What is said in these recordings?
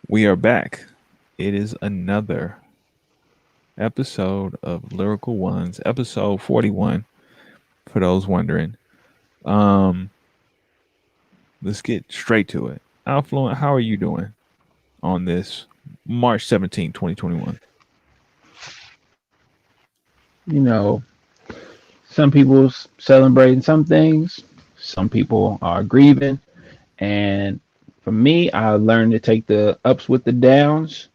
We are back. It is another episode of Lyrical Ones, episode 41, for those wondering. Um, let's get straight to it. Affluent, how are you doing on this March 17th, 2021? You know, some people celebrating some things, some people are grieving, and for me, I learned to take the ups with the downs,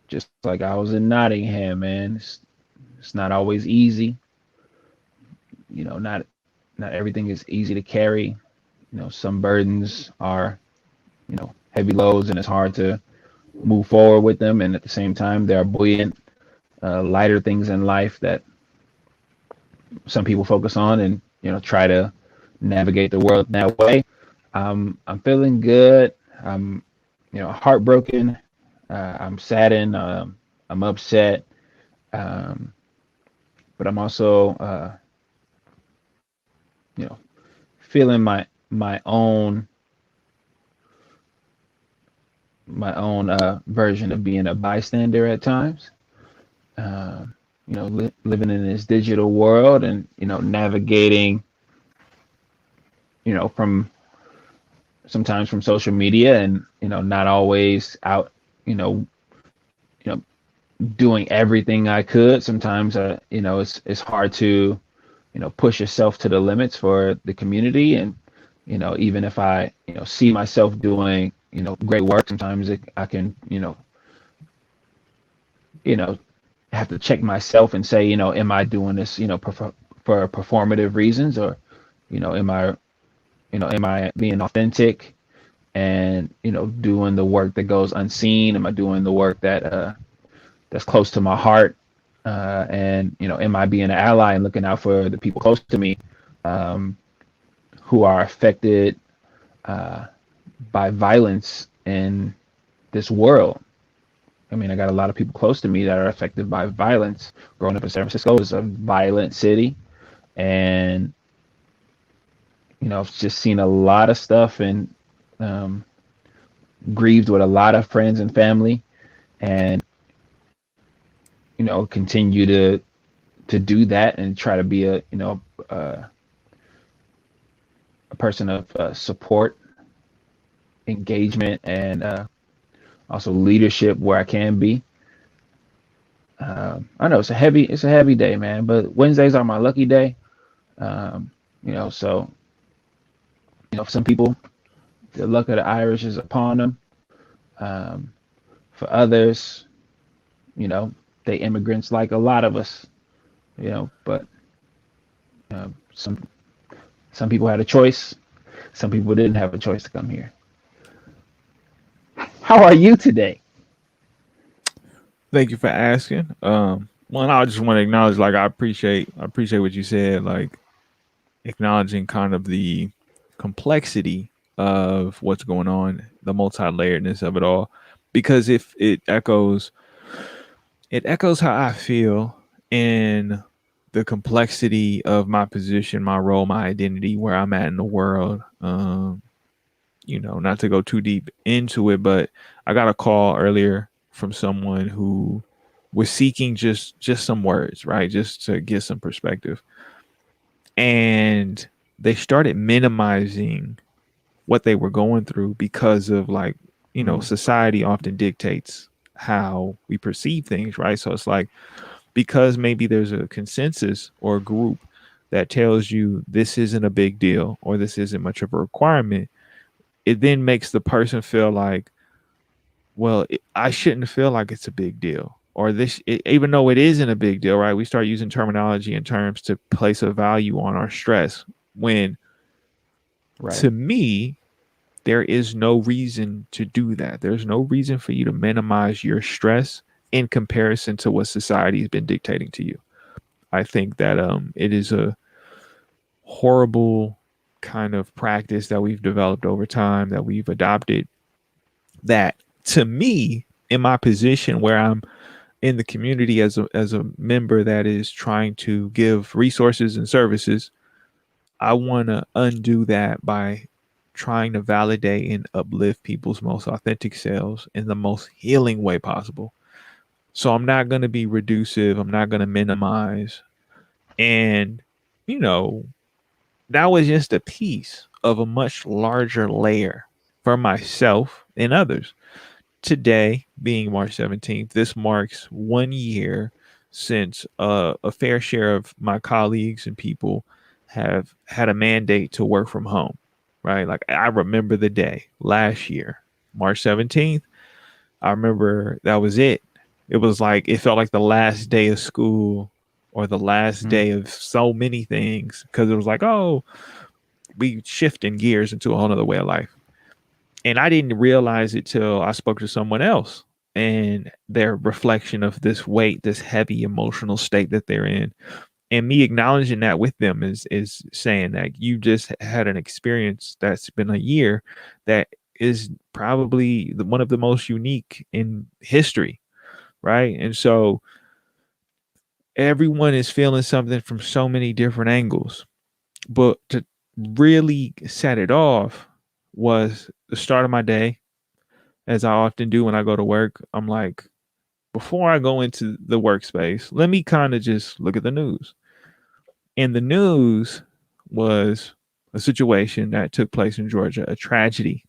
just like I was in Nottingham, man. It's not always easy, not everything is easy to carry. Some burdens are, heavy loads, and it's hard to move forward with them, and at the same time, there are buoyant, lighter things in life that some people focus on and try to navigate the world that way. I'm feeling good. I'm heartbroken. I'm saddened. I'm upset. Um, but I'm also you know feeling my own version of being a bystander at times. Living in this digital world and navigating from sometimes from social media and not always out you know you know doing everything I could. Sometimes it's hard to push yourself to the limits for the community, and even if I see myself doing great work, sometimes I can you know have to check myself and say, am I doing this for performative reasons, or am I being authentic and doing the work that goes unseen? Am I doing the work that's close to my heart? And am I being an ally and looking out for the people close to me, um, who are affected uh, by violence in this world? I mean, I got a lot of people close to me that are affected by violence. Growing up in San Francisco is a violent city, and I've just seen a lot of stuff and um, grieved with a lot of friends and family, and continue to do that and try to be a person of support, engagement, and also leadership where I can be. I know it's a heavy day, man, but Wednesdays are my lucky day. So for some people, the luck of the Irish is upon them. Um, for others, you know, they immigrants like a lot of us, but some people had a choice. Some people didn't have a choice to come here. How are you today? Thank you for asking. One, I just want to acknowledge, like, I appreciate what you said, like acknowledging kind of the complexity of what's going on, the multi-layeredness of it all, because if it echoes how I feel in the complexity of my position, my role, my identity, where I'm at in the world. Not to go too deep into it, but I got a call earlier from someone who was seeking just some words, right? Just to get some perspective. And they started minimizing what they were going through because of, like, Mm, society often dictates how we perceive things, right? So it's like, because maybe there's a consensus or a group that tells you this isn't a big deal or this isn't much of a requirement, it then makes the person feel like, well, I shouldn't feel like it's a big deal. Or even though it isn't a big deal, right? We start using terminology and terms to place a value on our stress. When, right. to me, there is no reason to do that. There's no reason for you to minimize your stress in comparison to what society has been dictating to you. I think that it is a horrible kind of practice that we've developed over time, that we've adopted, that, to me, in my position where I'm in the community as a member that is trying to give resources and services, I want to undo that by trying to validate and uplift people's most authentic selves in the most healing way possible. So I'm not going to be reducive. I'm not going to minimize. And, you know, that was just a piece of a much larger layer for myself and others. Today, being March 17th, this marks 1 year since a fair share of my colleagues and people have had a mandate to work from home, right? Like, I remember the day last year, March 17th. I remember that was it. It was like, it felt like the last day of school or the last Mm. day of so many things because it was like, oh, we shifting gears into a whole other way of life. And I didn't realize it till I spoke to someone else and their reflection of this weight, this heavy emotional state that they're in. And me acknowledging that with them is saying that you just had an experience that's been a year that is probably one of the most unique in history, right? And so everyone is feeling something from so many different angles. But to really set it off was the start of my day, as I often do when I go to work. I'm like, before I go into the workspace, let me kind of just look at the news. And the news was a situation that took place in Georgia, a tragedy,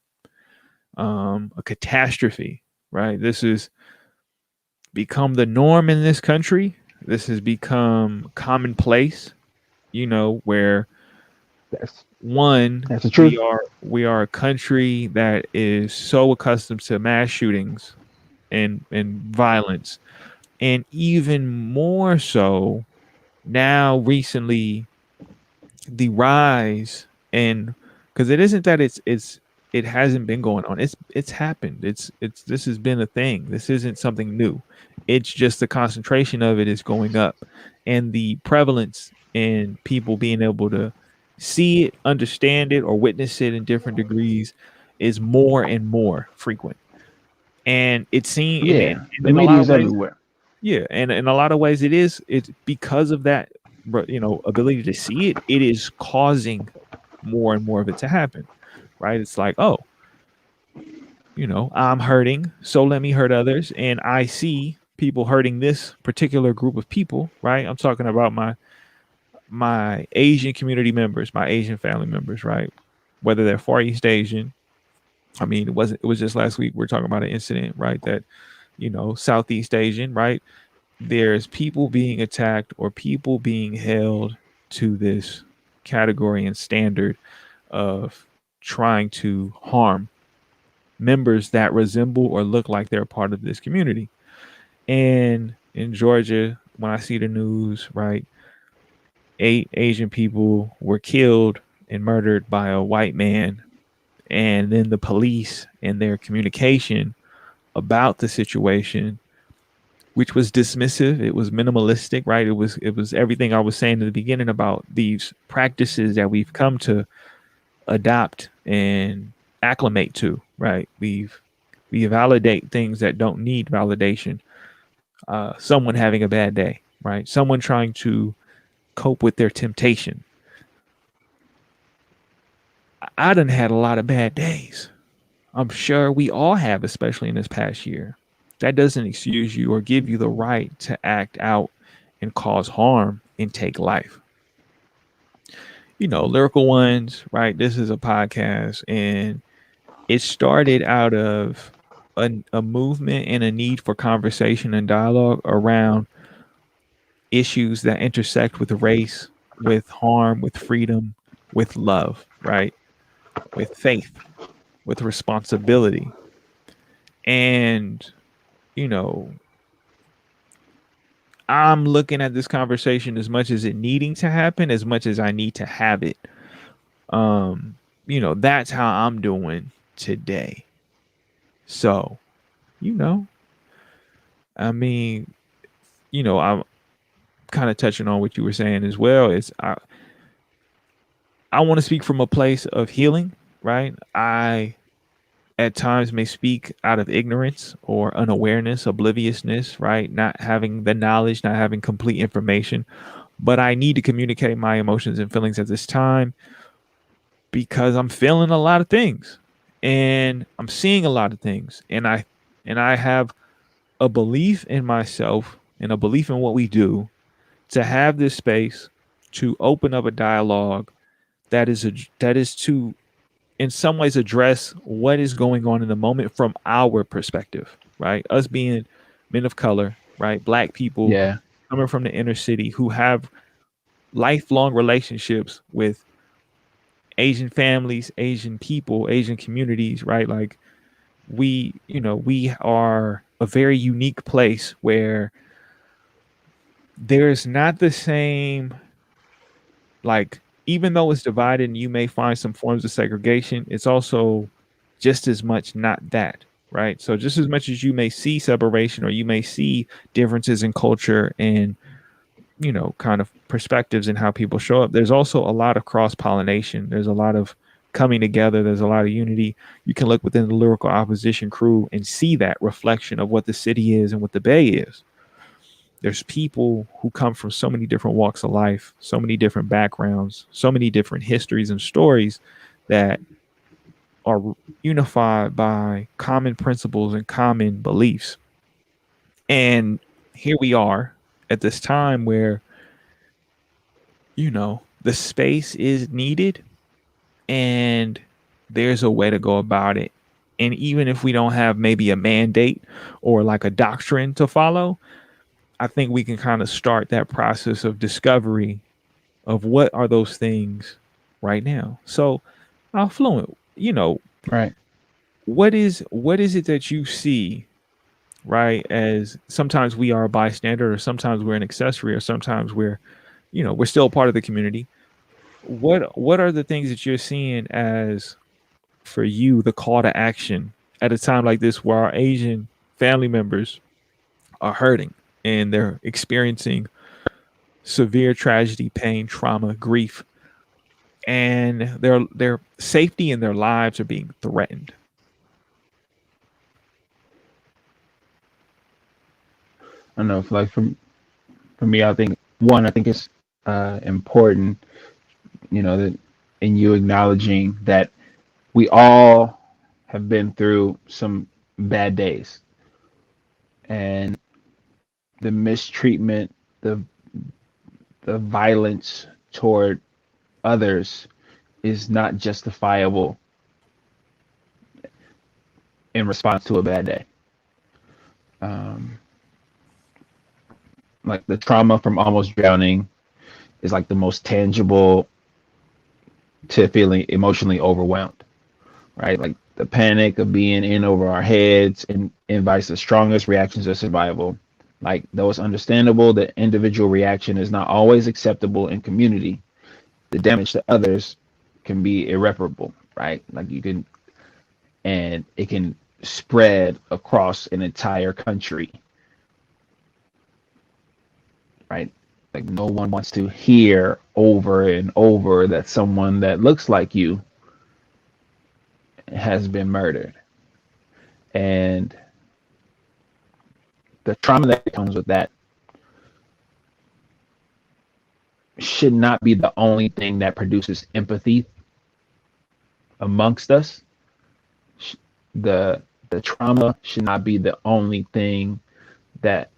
a catastrophe, right? This has become the norm in this country. This has become commonplace, where That's one, that's the we truth. are a country that is so accustomed to mass shootings and violence, and even more so now recently, the rise. And because it isn't that it hasn't been going on, it's happened. It's This has been a thing. This isn't something new. It's just the concentration of it is going up, and the prevalence in people being able to see it, understand it, or witness it in different degrees is more and more frequent. And it seems, Yeah, the in a lot media of is ways, everywhere. yeah, and in a lot of ways, it's because of that, ability to see it. It is causing more and more of it to happen, right? It's like, oh, I'm hurting, so let me hurt others, and I see people hurting this particular group of people, right? I'm talking about my Asian community members, my Asian family members, right? Whether they're Far East Asian. I mean, it was just last week we are talking about an incident, right? That Southeast Asian, right? There's people being attacked or people being held to this category and standard of trying to harm members that resemble or look like they're part of this community. And in Georgia, when I see the news, right, 8 Asian people were killed and murdered by a white man, and then the police and their communication about the situation, which was dismissive. It was minimalistic, right? It was everything I was saying in the beginning about these practices that we've come to adopt and acclimate to, right? We validate things that don't need validation. Someone having a bad day, right? Someone trying to cope with their temptation. I done had a lot of bad days. I'm sure we all have, especially in this past year. That doesn't excuse you or give you the right to act out and cause harm and take life. Lyrical Ones, right? This is a podcast, and it started out of a movement and a need for conversation and dialogue around issues that intersect with race, with harm, with freedom, with love, right? With faith, with responsibility. And, you know, I'm looking at this conversation as much as it needing to happen, as much as I need to have it. That's how I'm doing today. So, you know, I mean, I'm kind of touching on what you were saying as well. I want to speak from a place of healing, right? I at times may speak out of ignorance or unawareness, obliviousness, right? Not having the knowledge, not having complete information, but I need to communicate my emotions and feelings at this time because I'm feeling a lot of things and I'm seeing a lot of things, and I have a belief in myself and a belief in what we do to have this space to open up a dialogue that is to in some ways address what is going on in the moment from our perspective, right? Us being men of color, right? Black people Yeah. coming from the inner city who have lifelong relationships with Asian families, Asian people, Asian communities, right? Like we are a very unique place where there's not the same, like, even though it's divided and you may find some forms of segregation, it's also just as much not that, right? So just as much as you may see separation or you may see differences in culture and kind of perspectives in how people show up, there's also a lot of cross pollination. There's a lot of coming together. There's a lot of unity. You can look within the lyrical opposition crew and see that reflection of what the city is and what the Bay is. There's people who come from so many different walks of life, so many different backgrounds, so many different histories and stories that are unified by common principles and common beliefs. And here we are at this time where the space is needed and there's a way to go about it. And even if we don't have maybe a mandate or like a doctrine to follow, I think we can kind of start that process of discovery of what are those things right now. So, Affluent, Right. what is it that you see, right? As sometimes we are a bystander, or sometimes we're an accessory, or sometimes we're still a part of the community. What are the things that you're seeing as, for you, the call to action at a time like this where our Asian family members are hurting and they're experiencing severe tragedy, pain, trauma, grief, and their safety and their lives are being threatened? I don't know. Like for me, I think one, I think it's important, that in you acknowledging that we all have been through some bad days, and the mistreatment, the violence toward others is not justifiable in response to a bad day. Um, like the trauma from almost drowning is like the most tangible to feeling emotionally overwhelmed, right? Like the panic of being in over our heads and invites the strongest reactions of survival. Like, though it's understandable that individual reaction is not always acceptable in community, the damage to others can be irreparable, right? Like and it can spread across an entire country, right? Like, no one wants to hear over and over that someone that looks like you has been murdered. And the trauma that comes with that should not be the only thing that produces empathy amongst us. The the trauma should not be the only thing that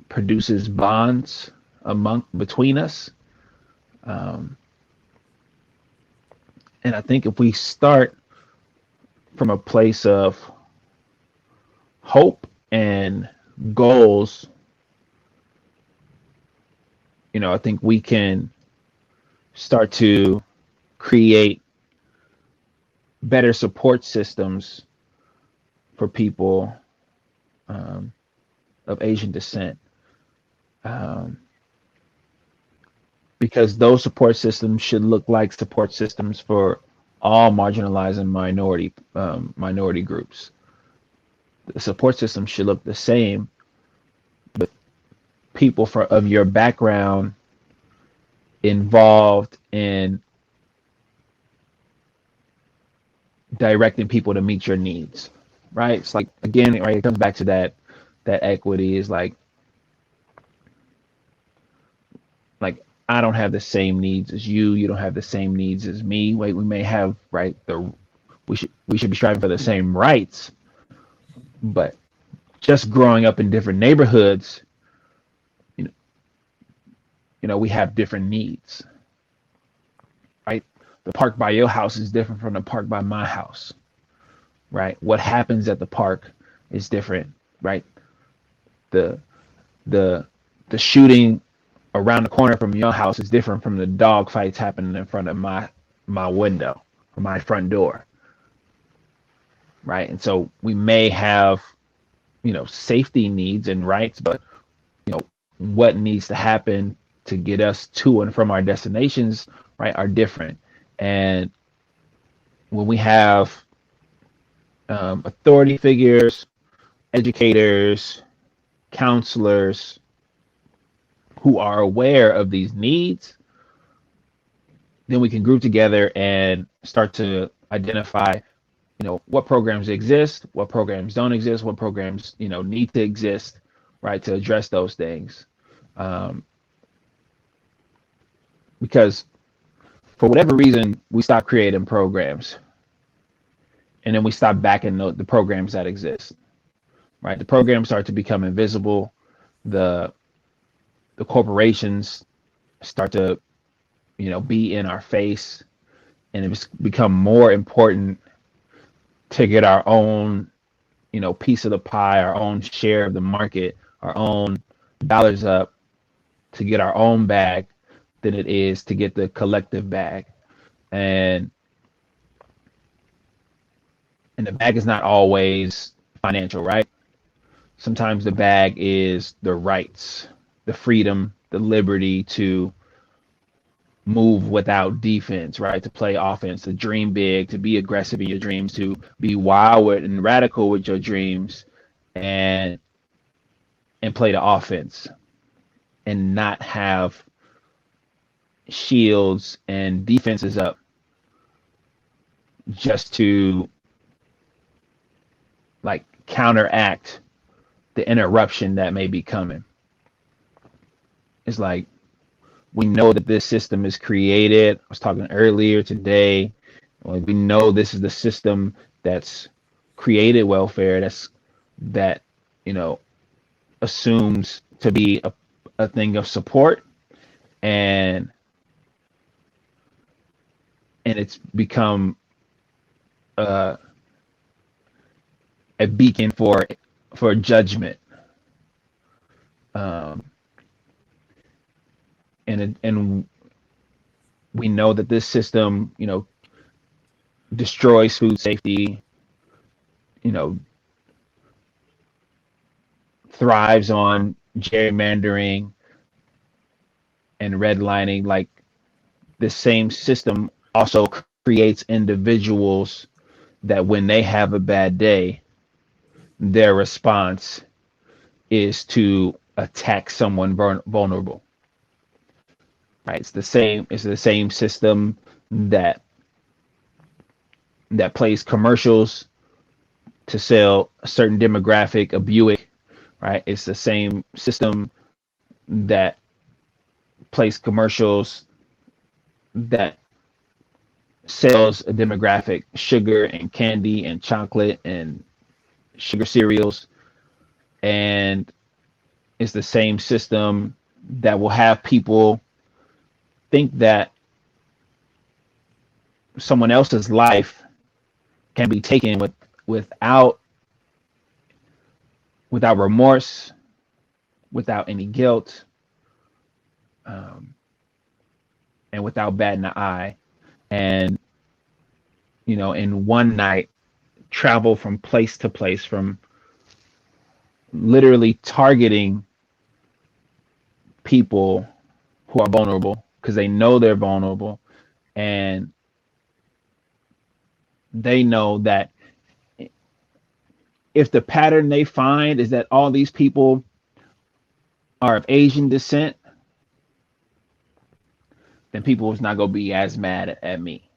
produces bonds among between us. Um, and I think if we start from a place of hope and goals, I think we can start to create better support systems for people um, of Asian descent. Um, because those support systems should look like support systems for all marginalized and minority groups. The support system should look the same, but people of your background involved in directing people to meet your needs, right? It's like, again, right, it comes back to that equity is like I don't have the same needs as you don't have the same needs as me. Wait, we may have right the we should be striving for the same rights, but just growing up in different neighborhoods, you know, we have different needs, right? The park by your house is different from the park by my house, right? What happens at the park is different, right? The the the shooting around the corner from your house is different from the dog fights happening in front of my window or my front door, right? And so we may have, safety needs and rights, but what needs to happen to get us to and from our destinations, right, are different. And when we have authority figures, educators, counselors who are aware of these needs, then we can group together and start to identify, what programs exist, what programs don't exist, what programs, need to exist, right, to address those things. Um, because for whatever reason, we stop creating programs and then we stop backing the programs that exist, right? The programs start to become invisible. The the corporations start to, be in our face, and it's become more important to get our own, piece of the pie, our own share of the market, our own dollars up to get our own bag than it is to get the collective bag. And and the bag is not always financial, right? Sometimes the bag is the rights, the freedom, the liberty to move without defense, right? To play offense, to dream big, to be aggressive in your dreams, to be wild and radical with your dreams, and play the offense and not have shields and defenses up just to like counteract the interruption that may be coming. It's like we know that this system is created. I was talking earlier today. Like we know this is the system that's created welfare. That assumes to be a thing of support, and it's become uh, a beacon for judgment. Um, and we know that this system, destroys food safety, you know, thrives on gerrymandering and redlining. Like the same system also creates individuals that when they have a bad day, their response is to attack someone vulnerable. Right? It's the same. It's the same system that plays commercials to sell a certain demographic, a Buick. Right? It's the same system that plays commercials that sells a demographic sugar and candy and chocolate and sugar cereals. And it's the same system that will have people think that someone else's life can be taken without remorse, without any guilt, and without batting an eye. And in one night, travel from place to place, from literally targeting people who are vulnerable because they know they're vulnerable, and they know that if the pattern they find is that all these people are of Asian descent, then people is not going to be as mad at me.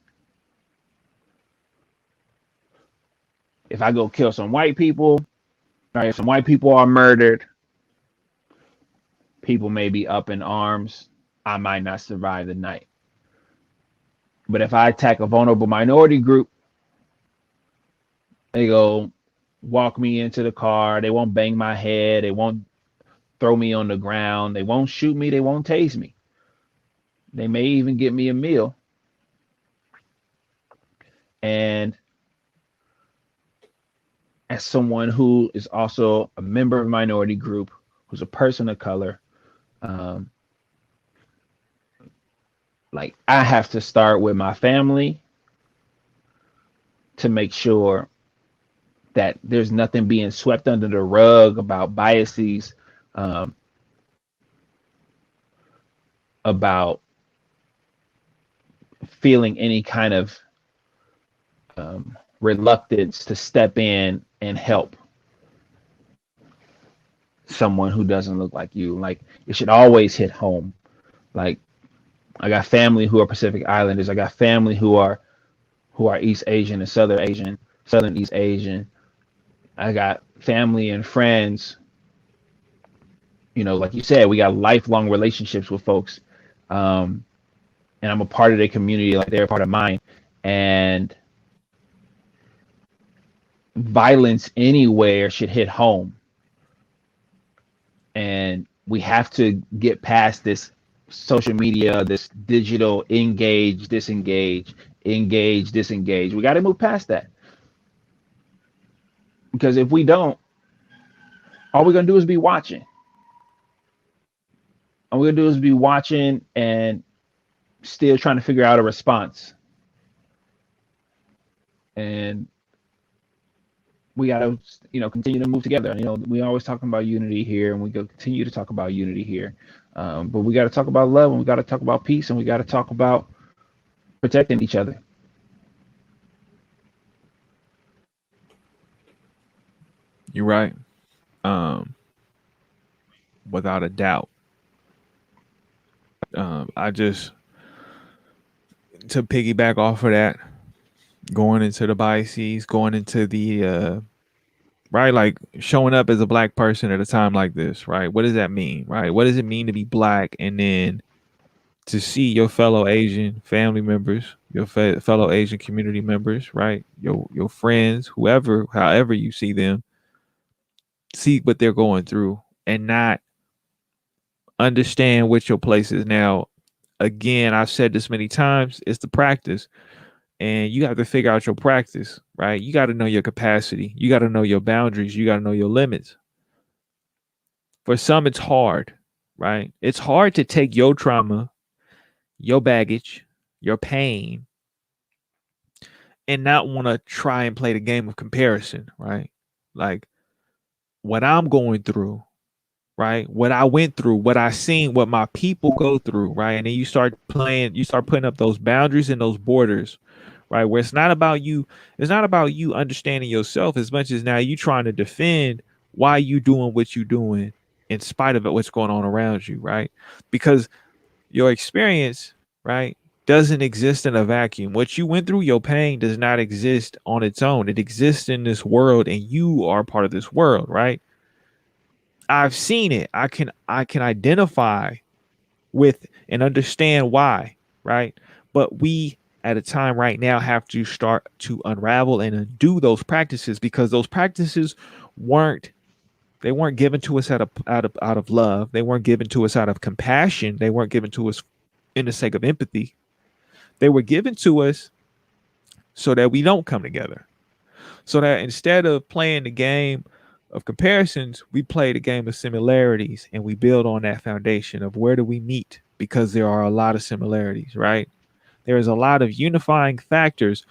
If I go kill some white people, or if some white people are murdered, people may be up in arms. I might not survive the night. But if I attack a vulnerable minority group, they go walk me into the car. They won't bang my head. They won't throw me on the ground. They won't shoot me. They won't tase me. They may even get me a meal. And as someone who is also a member of a minority group, who's a person of color, um, like I have to start with my family to make sure that there's nothing being swept under the rug about biases, um, about feeling any kind of reluctance to step in and help someone who doesn't look like you. Like it should always hit home. Like I got family who are Pacific Islanders. I got family who are East Asian and Southern Asian, Southern East Asian. I got family and friends. Like you said, we got lifelong relationships with folks, um, and I'm a part of their community, like they're a part of mine. And violence anywhere should hit home, and we have to get past this social media, this digital engage, disengage, engage, disengage. We got to move past that, because if we don't, all we're gonna do is be watching. All we're gonna do is be watching and still trying to figure out a response. And we gotta, continue to move together. We always talking about unity here, and we go continue to talk about unity here. But we got to talk about love, and we got to talk about peace, and we got to talk about protecting each other. You're right. Um, Without a doubt. I just to piggyback off of that, going into the biases, going into the right, like showing up as a black person at a time like this, right? What does that mean, right? What does it mean to be black, and then to see your fellow Asian family members, your fellow Asian community members, right? Your friends, whoever, however you see them, see what they're going through, and not understand what your place is. Now, again, I've said this many times, it's the practice. And you have to figure out your practice, right? You got to know your capacity. You got to know your boundaries. You got to know your limits. For some, it's hard, right? It's hard to take your trauma, your baggage, your pain, and not want to try and play the game of comparison, right? Like what I'm going through, right? What I went through, what I seen, what my people go through, right? And then you start putting up those boundaries and those borders, right? Where it's not about you understanding yourself as much as now you trying to defend why you doing what you doing in spite of what's going on around you, right? Because your experience, right, doesn't exist in a vacuum. What you went through, your pain does not exist on its own. It exists in this world, and you are part of this world, right? I've seen it. I can identify with and understand why, right? But we at a time right now have to start to unravel and undo those practices, because those practices weren't they weren't given to us out of love. They weren't given to us out of compassion. They weren't given to us in the sake of empathy. They were given to us so that we don't come together. So that instead of playing the game of comparisons, we play the game of similarities, and we build on that foundation of where do we meet, because there are a lot of similarities, right? There is a lot of unifying factors,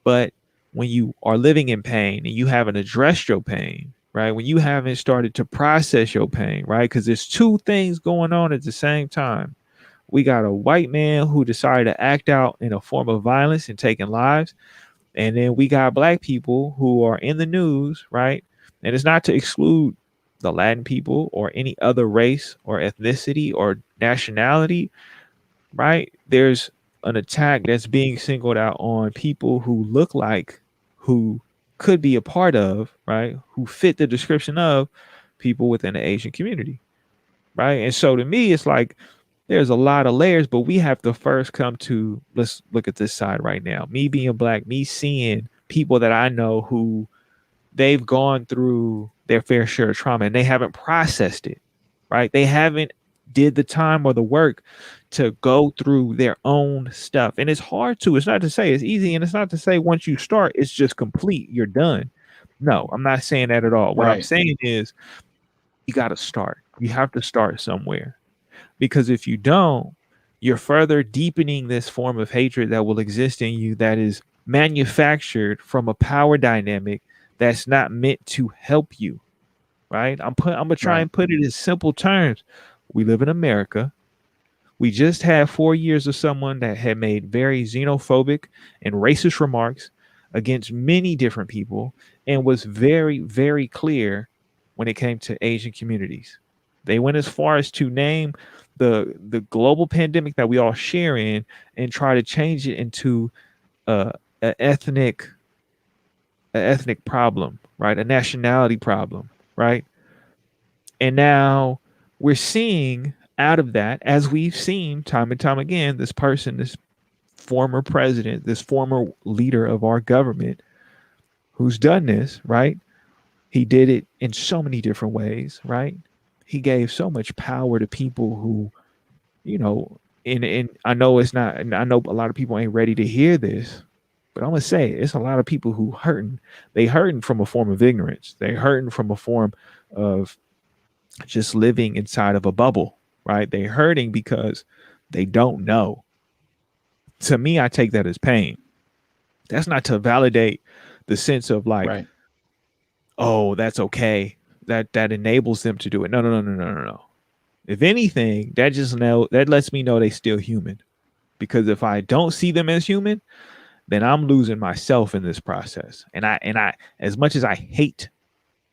but when you are living in pain and you haven't addressed your pain, right? When you haven't started to process your pain, right? Because there's two things going on at the same time. We got a white man who decided to act out in a form of violence and taking lives. And then we got black people who are in the news, right? And it's not to exclude the Latin people or any other race or ethnicity or nationality, right? There's an attack that's being singled out on people who look like, who could be a part of, right? Who fit the description of people within the Asian community, right? And so to me, it's like There's a lot of layers, but we have to first come to, let's look at this side right now. Me being black, me seeing people that I know who they've gone through their fair share of trauma and they haven't processed it, right? They haven't did the time or the work to go through their own stuff. And it's hard to, it's not to say it's easy, and it's not to say once you start, it's just complete, you're done. No, I'm not saying that at all. What I'm Right. saying is you got to start. You have to start somewhere. Because if you don't, you're further deepening this form of hatred that will exist in you that is manufactured from a power dynamic that's not meant to help you, right? I'm gonna try Right. and put it in simple terms. We live in America. We just had 4 years of someone that had made very xenophobic and racist remarks against many different people and was very, very clear when it came to Asian communities. They went as far as to name the global pandemic that we all share in and try to change it into a, a ethnic a ethnic problem, right? A nationality problem, right? And now we're seeing out of that, as we've seen time and time again, this person, this former president, this former leader of our government who's done this, right? He did it in so many different ways, right? He gave so much power to people who, you know, and I know it's not, and I know a lot of people ain't ready to hear this, but I'm gonna say it, it's a lot of people who hurting. They hurting from a form of ignorance. They hurting from a form of just living inside of a bubble, right? They hurting because they don't know. To me, I take that as pain. That's not to validate the sense of like, Right. oh, that's okay. That enables them to do it. No, no, no, no, no, no, no. If anything, that lets me know they still human. Because if I don't see them as human, then I'm losing myself in this process. And I as much as I hate,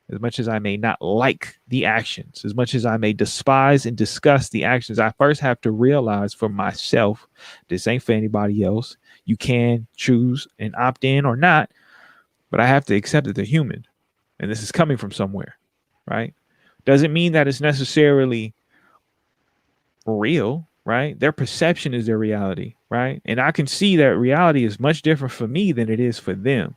as much as I may not like the actions, as much as I may despise and disgust the actions, I first have to realize for myself, this ain't for anybody else. You can choose and opt in or not, but I have to accept that they're human and this is coming from somewhere, right? Doesn't mean that it's necessarily real, right? Their perception is their reality, right? And I can see that reality is much different for me than it is for them,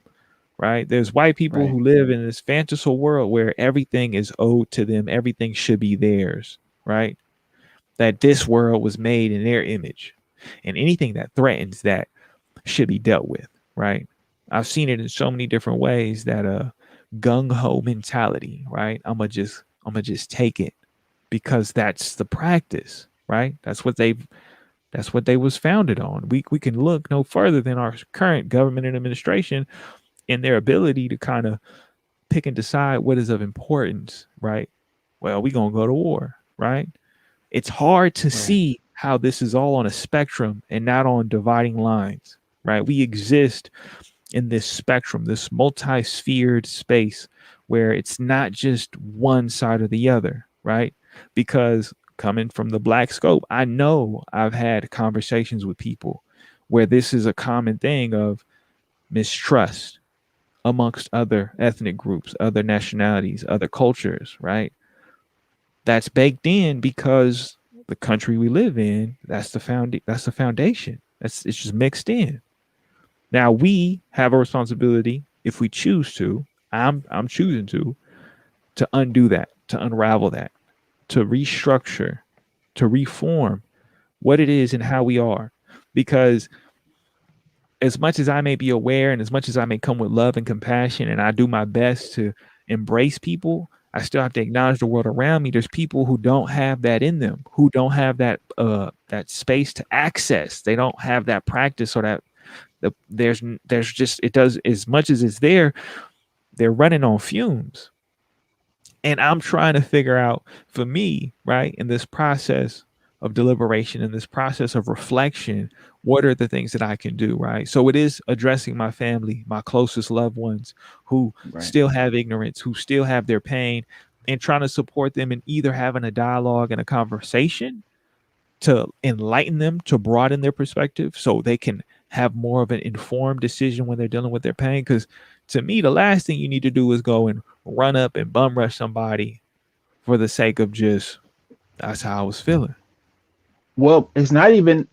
right? There's white people Right. who live in this fanciful world where everything is owed to them, everything should be theirs, right? That this world was made in their image, and anything that threatens that should be dealt with, right? I've seen it in so many different ways that gung ho mentality, right? I'm gonna just take it because that's the practice, right? That's what they was founded on. We can look no further than our current government and administration and their ability to kind of pick and decide what is of importance, right? Well, we gonna go to war, right? It's hard to Right. see how this is all on a spectrum and not on dividing lines, right? We exist in this spectrum, this multi-sphered space where it's not just one side or the other, right? Because coming from the black scope, I know I've had conversations with people where this is a common thing of mistrust amongst other ethnic groups, other nationalities, other cultures, right? That's baked in because the country we live in, that's the foundation. It's just mixed in. Now we have a responsibility if we choose to. I'm choosing to undo that, to unravel that, to restructure, to reform what it is and how we are. Because as much as I may be aware and as much as I may come with love and compassion and I do my best to embrace people, I still have to acknowledge the world around me. There's people who don't have that in them, who don't have that space to access. They don't have that practice or there's just it does as much as it's there, they're running on fumes. And I'm trying to figure out for me, right, in this process of deliberation, in this process of reflection, what are the things that I can do, right? So it is addressing my family, my closest loved ones who Right. still have ignorance, who still have their pain, and trying to support them in either having a dialogue and a conversation to enlighten them, to broaden their perspective so they can have more of an informed decision when they're dealing with their pain. Because to me, the last thing you need to do is go and run up and bum rush somebody for the sake of just, that's how I was feeling. Well, it's not even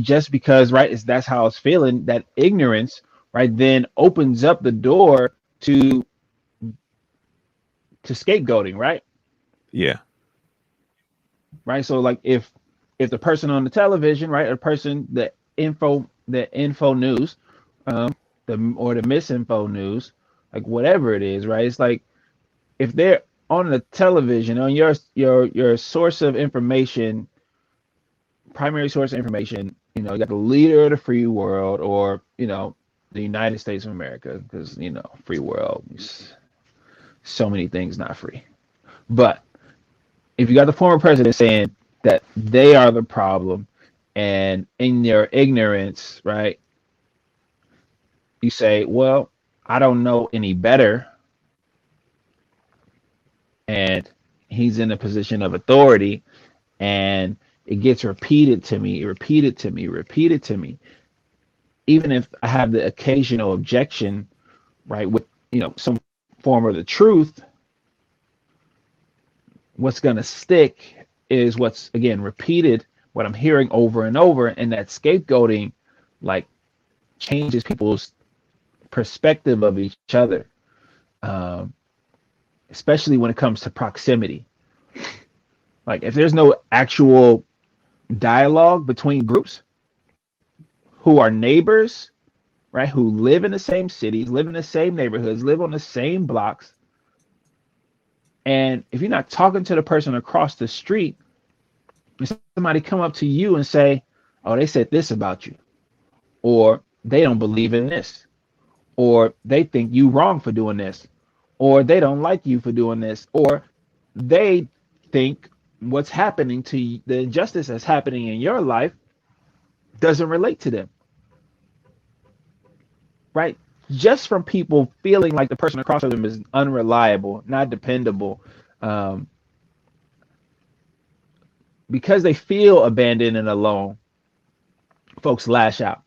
just because, right, it's that's how it's feeling. That ignorance, right, then opens up the door to scapegoating, right? Yeah. Right. So like if the person on the television, right, or the person the info news, the misinfo news, like whatever it is, right? It's like if they're on the television, on your source of information, primary source of information, you got the leader of the free world, or the United States of America, because free world, so many things not free. But if you got the former president saying that they are the problem, and in your ignorance, right, you say, well, I don't know any better, and he's in a position of authority, and it gets repeated to me, even if I have the occasional objection, right, with some form of the truth, what's going to stick is what's again repeated, what I'm hearing over and over, and that scapegoating like changes people's perspective of each other, um, especially when it comes to proximity. Like if there's no actual dialogue between groups who are neighbors, right, who live in the same cities, live in the same neighborhoods, live on the same blocks, and if you're not talking to the person across the street, somebody come up to you and say, "Oh, they said this about you," or "They don't believe in this," or "They think you wrong for doing this," or "They don't like you for doing this," or "They think what's happening to you, the injustice that's happening in your life doesn't relate to them," right? Just from people feeling like the person across from them is unreliable, not dependable, um, because they feel abandoned and alone, folks lash out.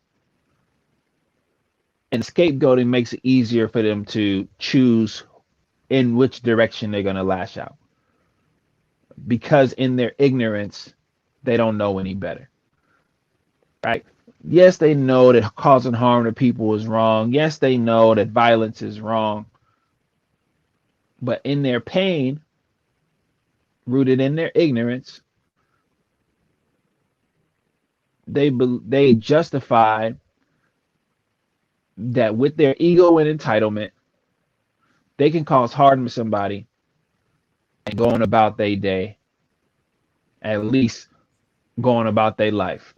And scapegoating makes it easier for them to choose in which direction they're going to lash out, because in their ignorance, they don't know any better, right? Yes, they know that causing harm to people is wrong. Yes, they know that violence is wrong. But in their pain, rooted in their ignorance, they justify that with their ego and entitlement, they can cause harm to somebody and go on about their day, at least going about their life,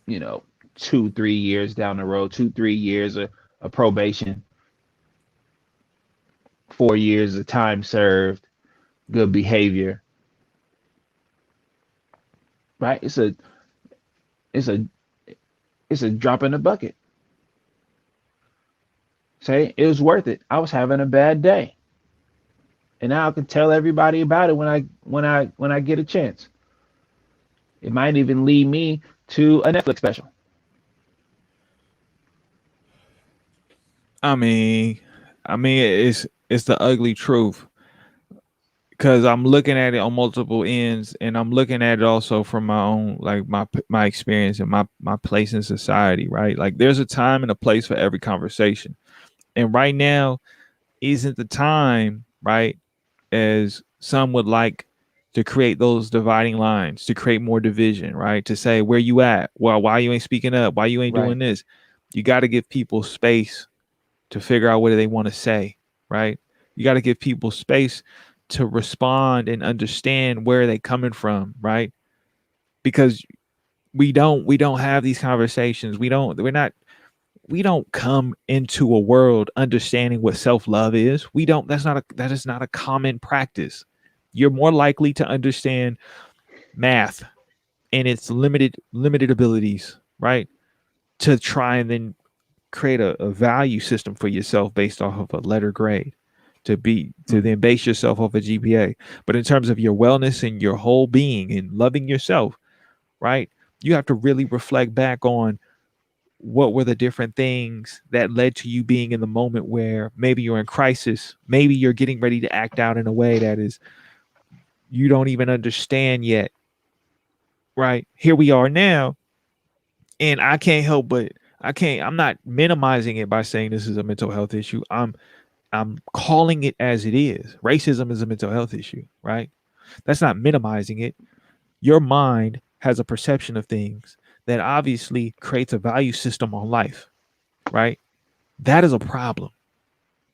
you know, 2, 3 years down the road, 2, 3 years of probation, 4 years of time served, good behavior, right? It's a it's a drop in the bucket. Say it was worth it. I was having a bad day, and now I can tell everybody about it when I get a chance. It might even lead me to a Netflix special. I mean, it's the ugly truth, because I'm looking at it on multiple ends, and I'm looking at it also from my own, like my experience and my place in society, right? Like there's a time and a place for every conversation. And right now isn't the time, right? As some would like to create those dividing lines, to create more division, right? To say, where you at? Well, why you ain't speaking up? Why you ain't Right. doing this? You got to give people space to figure out what they want to say, right? You got to give people space to respond and understand where they coming from, right? Because we don't have these conversations. We don't come into a world understanding what self-love is. We don't that is not a common practice. You're more likely to understand math and its limited abilities, right? To try and then create a value system for yourself based off of a letter grade, to Mm. then base yourself off a GPA. But in terms of your wellness and your whole being and loving yourself, right? You have to really reflect back on what were the different things that led to you being in the moment where maybe you're in crisis, maybe you're getting ready to act out in a way that is you don't even understand yet, right? Here we are now, and I can't help but I'm not minimizing it by saying this is a mental health issue. I'm calling it as it is. Racism is a mental health issue, right? That's not minimizing it. Your mind has a perception of things that obviously creates a value system on life, right? That is a problem.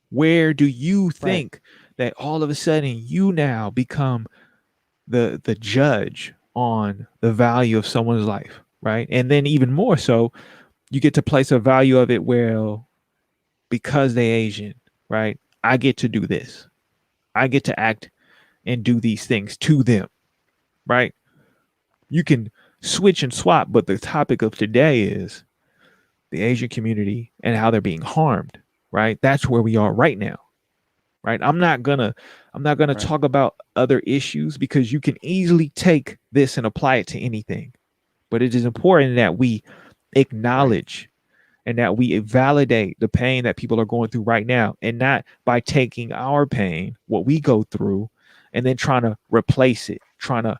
Where do you Right. think that all of a sudden you now become the judge on the value of someone's life, right? And then even more so, you get to place a value of it, well, because they Asian, right? I get to do this. I get to act and do these things to them, right? You can switch and swap, but the topic of today is the Asian community and how they're being harmed, right? That's where we are right now, right? I'm not gonna Right. talk about other issues because you can easily take this and apply it to anything. But it is important that we Right. acknowledge and that we validate the pain that people are going through right now, and not by taking our pain, what we go through, and then trying to replace it, trying to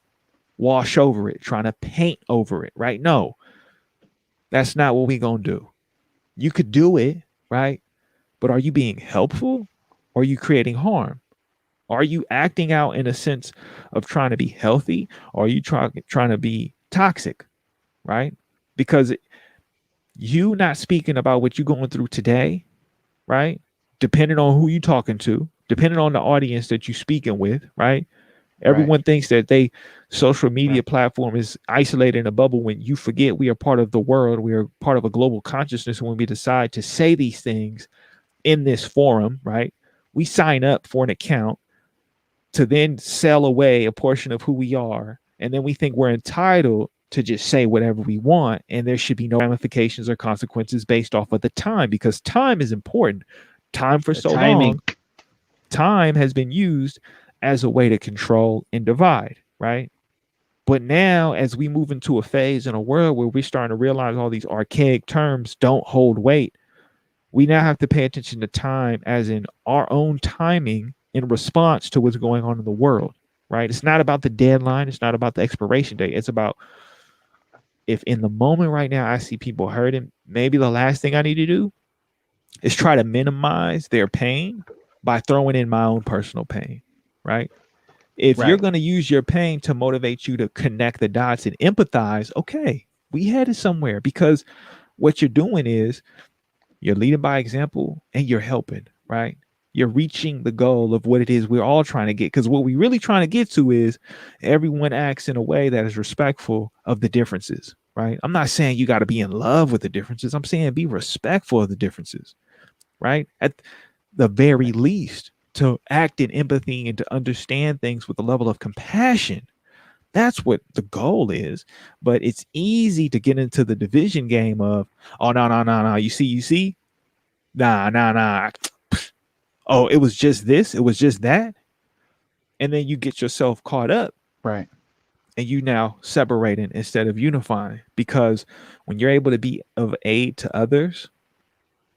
wash over it, trying to paint over it, right? No, that's not what we gonna do. You could do it, right? But are you being helpful or are you creating harm? Are you acting out in a sense of trying to be healthy or are you trying to be toxic, right? Because you not speaking about what you're going through today, right? Depending on who you talking to, depending on the audience that you speaking with, right? Right. Everyone thinks that they social Right. media platform is isolated in a bubble when you forget we are part of the world. We are part of a global consciousness when we decide to say these things in this forum, right? We sign up for an account to then sell away a portion of who we are. And then we think we're entitled to just say whatever we want. And there should be no ramifications or consequences based off of the time because time is important. Time for The so timing. long, time has been used as a way to control and divide, right? But now, as we move into a phase in a world where we're starting to realize all these archaic terms don't hold weight, we now have to pay attention to time as in our own timing in response to what's going on in the world, right? It's not about the deadline, it's not about the expiration date. It's about if in the moment right now I see people hurting, maybe the last thing I need to do is try to minimize their pain by throwing in my own personal pain, right? If you're Right. going to use your pain to motivate you to connect the dots and empathize, okay, we headed somewhere because what you're doing is you're leading by example and you're helping, right? You're reaching the goal of what it is we're all trying to get. Because what we're really trying to get to is everyone acts in a way that is respectful of the differences, right? I'm not saying you got to be in love with the differences. I'm saying be respectful of the differences, right? At the very Right. least, to act in empathy and to understand things with a level of compassion. That's what the goal is. But it's easy to get into the division game of, oh, no, no, no, no. You see, nah, nah, nah. Oh, it was just this, it was just that. And then you get yourself caught up Right. and you now separating instead of unifying. Because when you're able to be of aid to others,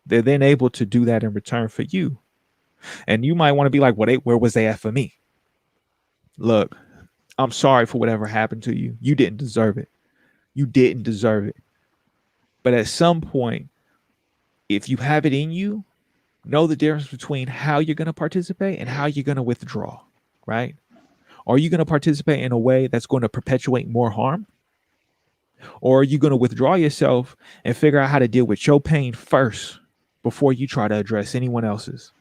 they're then able to do that in return for you. And you might want to be like, where was they at for me? Look, I'm sorry for whatever happened to you. You didn't deserve it. You didn't deserve it. But at some point, if you have it in you, know the difference between how you're going to participate and how you're going to withdraw, right? Are you going to participate in a way that's going to perpetuate more harm? Or are you going to withdraw yourself and figure out how to deal with your pain first before you try to address anyone else's?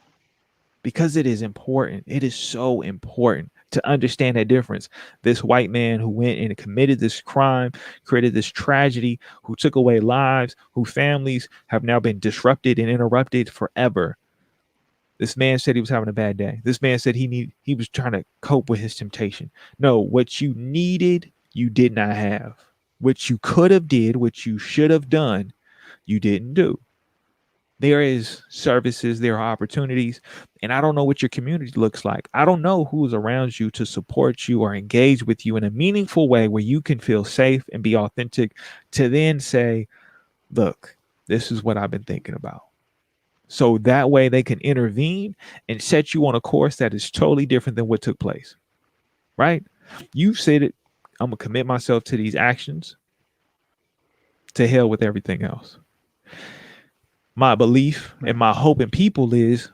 Because it is important. It is so important to understand that difference. This white man who went and committed this crime, created this tragedy, who took away lives, whose families have now been disrupted and interrupted forever. This man said he was having a bad day. This man said he was trying to cope with his temptation. No, what you needed, you did not have. What you could have did, what you should have done, you didn't do. There is services, there are opportunities, and I don't know what your community looks like. I don't know who's around you to support you or engage with you in a meaningful way where you can feel safe and be authentic to then say, look, this is what I've been thinking about. So that way they can intervene and set you on a course that is totally different than what took place, right? You said it. I'm gonna commit myself to these actions. To hell with everything else. My belief and Right. my hope in people is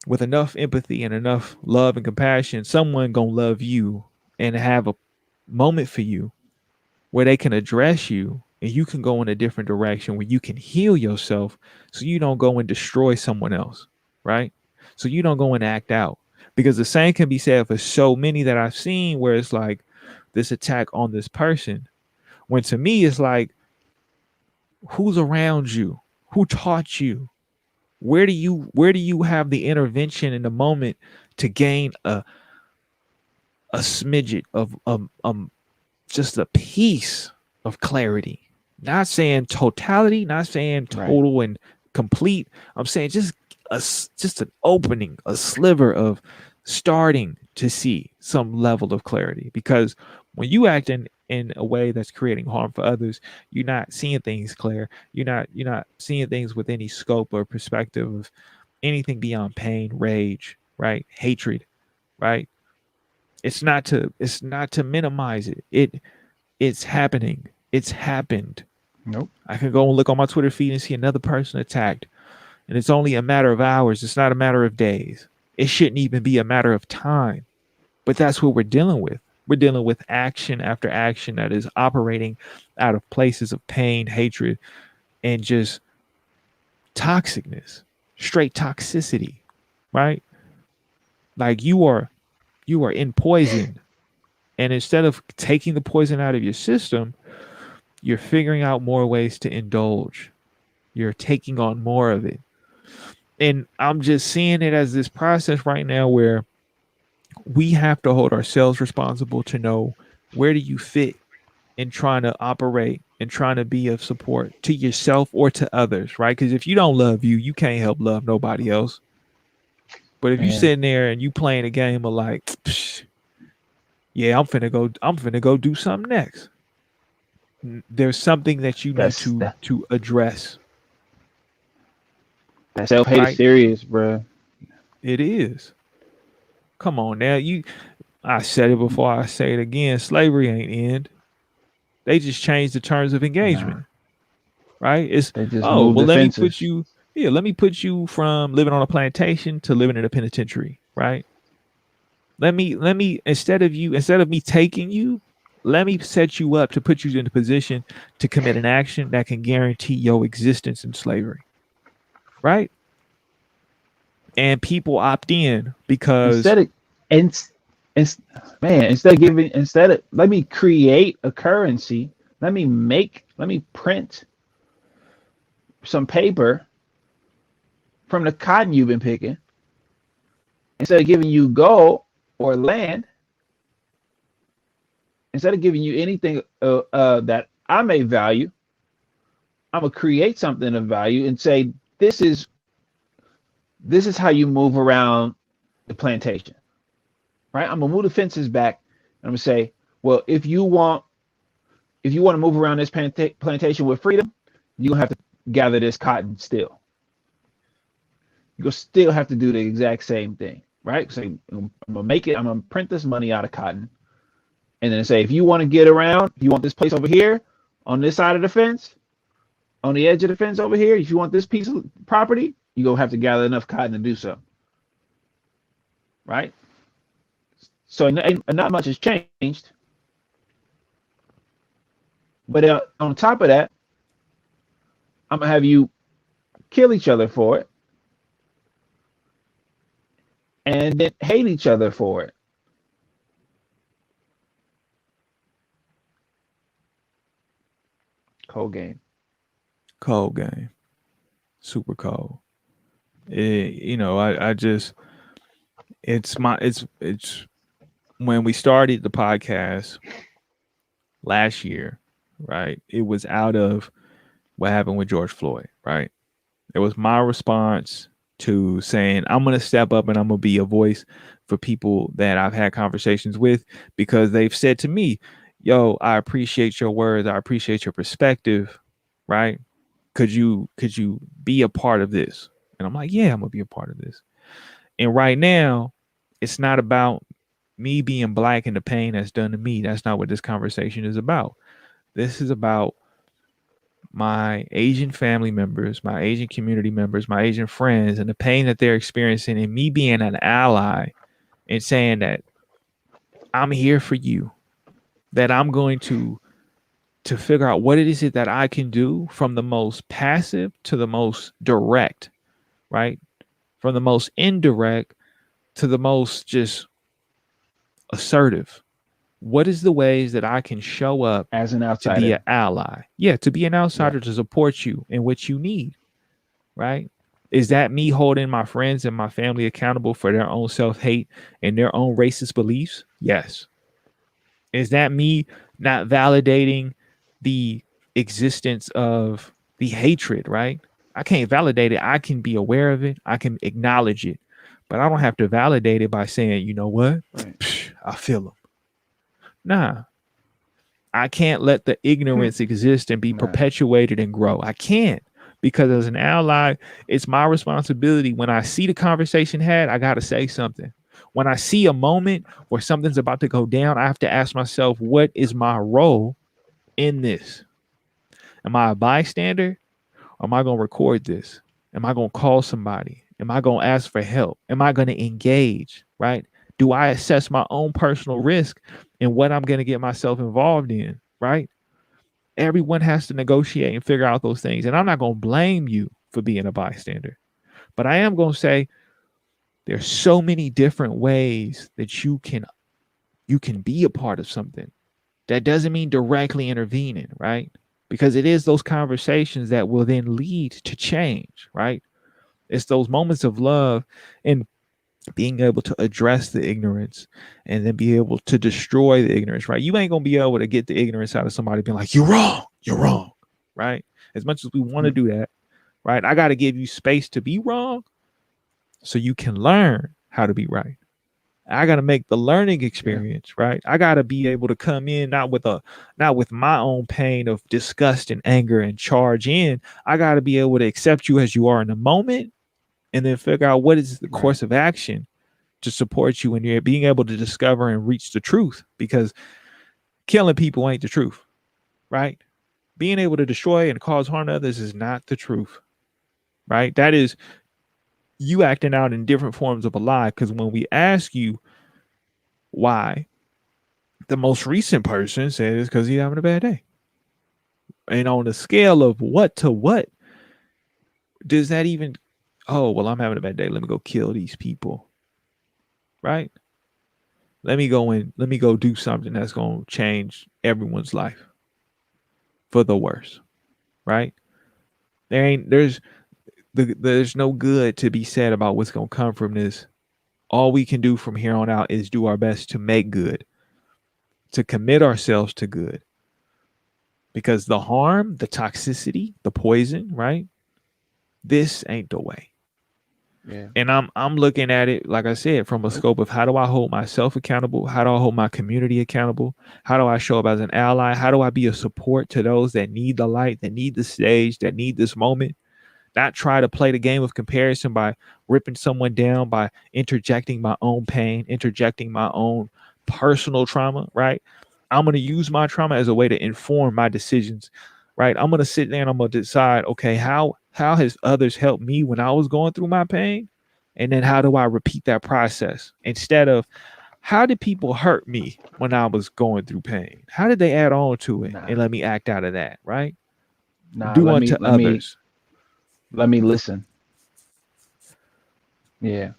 with enough empathy and enough love and compassion, someone gonna love you and have a moment for you where they can address you and you can go in a different direction where you can heal yourself so you don't go and destroy someone else, right? So you don't go and act out. Because the same can be said for so many that I've seen where it's like this attack on this person. When to me it's like, who's around you? Who taught you? Where do you have the intervention in the moment to gain a smidget of just a piece of clarity? Not saying totality, not saying Right. total and complete. I'm saying just just an opening, a sliver of starting to see some level of clarity. Because when you act in a way that's creating harm for others, you're not seeing things clear. You're not seeing things with any scope or perspective of anything beyond pain, rage, right? Hatred, right? It's not to minimize it. It's happening. It's happened. Nope. I can go and look on my Twitter feed and see another person attacked. And it's only a matter of hours. It's not a matter of days. It shouldn't even be a matter of time. But that's what we're dealing with. We're dealing with action after action that is operating out of places of pain, hatred, and just toxicness, straight toxicity, right? Like you are in poison. And instead of taking the poison out of your system, you're figuring out more ways to indulge. You're taking on more of it. And I'm just seeing it as this process right now where we have to hold ourselves responsible to know where do you fit in trying to operate and trying to be of support to yourself or to others, right? Because if you don't love you, you can't help love nobody else. But if you Man, sitting there and you playing a game of like, psh, yeah, I'm finna go do something next. There's something that you need that's to that to address, that self hate is right? serious, bro. It is. Come on now. I said it before, I say it again. Slavery ain't end. They just changed the terms of Nah, engagement, right? It's, they just oh, moved well, the let me put fences. you, yeah, let me put you from living on a plantation to living in a penitentiary, right? Instead of me taking you, let me set you up to put you in a position to commit an action that can guarantee your existence in slavery, right? And people opt in because Instead of and, and man, instead of let me create a currency, let me print some paper from the cotton you've been picking. Instead of giving you gold or land, instead of giving you anything that I may value, I'm gonna create something of value and say this is how you move around the plantation, right? I'm gonna move the fences back and I'm gonna say, well, if you want to move around this plantation with freedom, you're gonna have to gather this cotton still. You're gonna still have to do the exact same thing, right? So I'm gonna print this money out of cotton, and then say, if you want to get around, if you want this place over here on this side of the fence, on the edge of the fence over here, if you want this piece of property, you're gonna have to gather enough cotton to do so, right? So not much has changed, but on top of that, I'm gonna have you kill each other for it, and then hate each other for it. Cold game. cold game, super cold. I just it's when we started the podcast last year, right? It was out of what happened with George Floyd, right? It was my response to saying I'm going to step up and I'm going to be a voice for people that I've had conversations with because they've said to me, "Yo, I appreciate your words. I appreciate your perspective, right? Could you be a part of this?" And I'm like, "Yeah, I'm going to be a part of this." And right now, it's not about me being black and the pain that's done to me. That's not what this conversation is about. This is about my Asian family members, my Asian community members, my Asian friends, and the pain that they're experiencing, and me being an ally and saying that I'm here for you, that I'm going to figure out what it is that I can do from the most passive to the most direct, right? From the most indirect to the most just assertive. What is the ways that I can show up As an to be an outsider. ally? Yeah, to be an Yeah. outsider to support you in what you need, right? Is that me holding my friends and my family accountable for their own self hate and their own racist beliefs? Yes. Is that me not validating the existence of the hatred, right? I can't validate it. I can be aware of it. I can acknowledge it. But I don't have to validate it by saying, you know what? Right. I feel them. Nah, I can't let the ignorance exist and be Nah. perpetuated and grow. I can't. Because as an ally, it's my responsibility. When I see the conversation had, I got to say something. When I see a moment where something's about to go down, I have to ask myself, what is my role in this? Am I a bystander? Or am I going to record this? Am I going to call somebody? Am I going to ask for help? Am I going to engage? Right? Do I assess my own personal risk and what I'm going to get myself involved in? Right? Everyone has to negotiate and figure out those things. And I'm not going to blame you for being a bystander, but I am going to say there's so many different ways that you can be a part of something. That doesn't mean directly intervening, right? Because it is those conversations that will then lead to change, right? It's those moments of love and being able to address the ignorance and then be able to destroy the ignorance, right? You ain't gonna be able to get the ignorance out of somebody being like, you're wrong, right? As much as we want to Mm. do that, right? I got to give you space to be wrong so you can learn how to be right. I got to make the learning Yeah. experience, right? I got to be able to come in not with my own pain of disgust and anger and charge in. I got to be able to accept you as you are in the moment and then figure out what is the Right. course of action to support you and you're being able to discover and reach the truth because killing people ain't the truth, right? Being able to destroy and cause harm to others is not the truth, right? That is you acting out in different forms of a lie. Because when we ask you why, the most recent person said it's because he's having a bad day. And on the scale of what to what, does that even, oh, well, I'm having a bad day. Let me go kill these people, right? Let me go do something that's going to change everyone's life for the worse, right? There's no good to be said about what's going to come from this. All we can do from here on out is do our best to make good, to commit ourselves to good. Because the harm, the toxicity, the poison, right? This ain't the way. Yeah. And I'm looking at it, like I said, from a Nope. scope of how do I hold myself accountable? How do I hold my community accountable? How do I show up as an ally? How do I be a support to those that need the light, that need the stage, that need this moment? Not try to play the game of comparison by ripping someone down, by interjecting my own pain, interjecting my own personal trauma, right? I'm going to use my trauma as a way to inform my decisions, right? I'm going to sit there and I'm going to decide, okay, how has others helped me when I was going through my pain? And then how do I repeat that process instead of how did people hurt me when I was going through pain? How did they add on to it and Nah. let me act out of that, right? Nah. Do Let unto me let me others. let me listen. Yeah.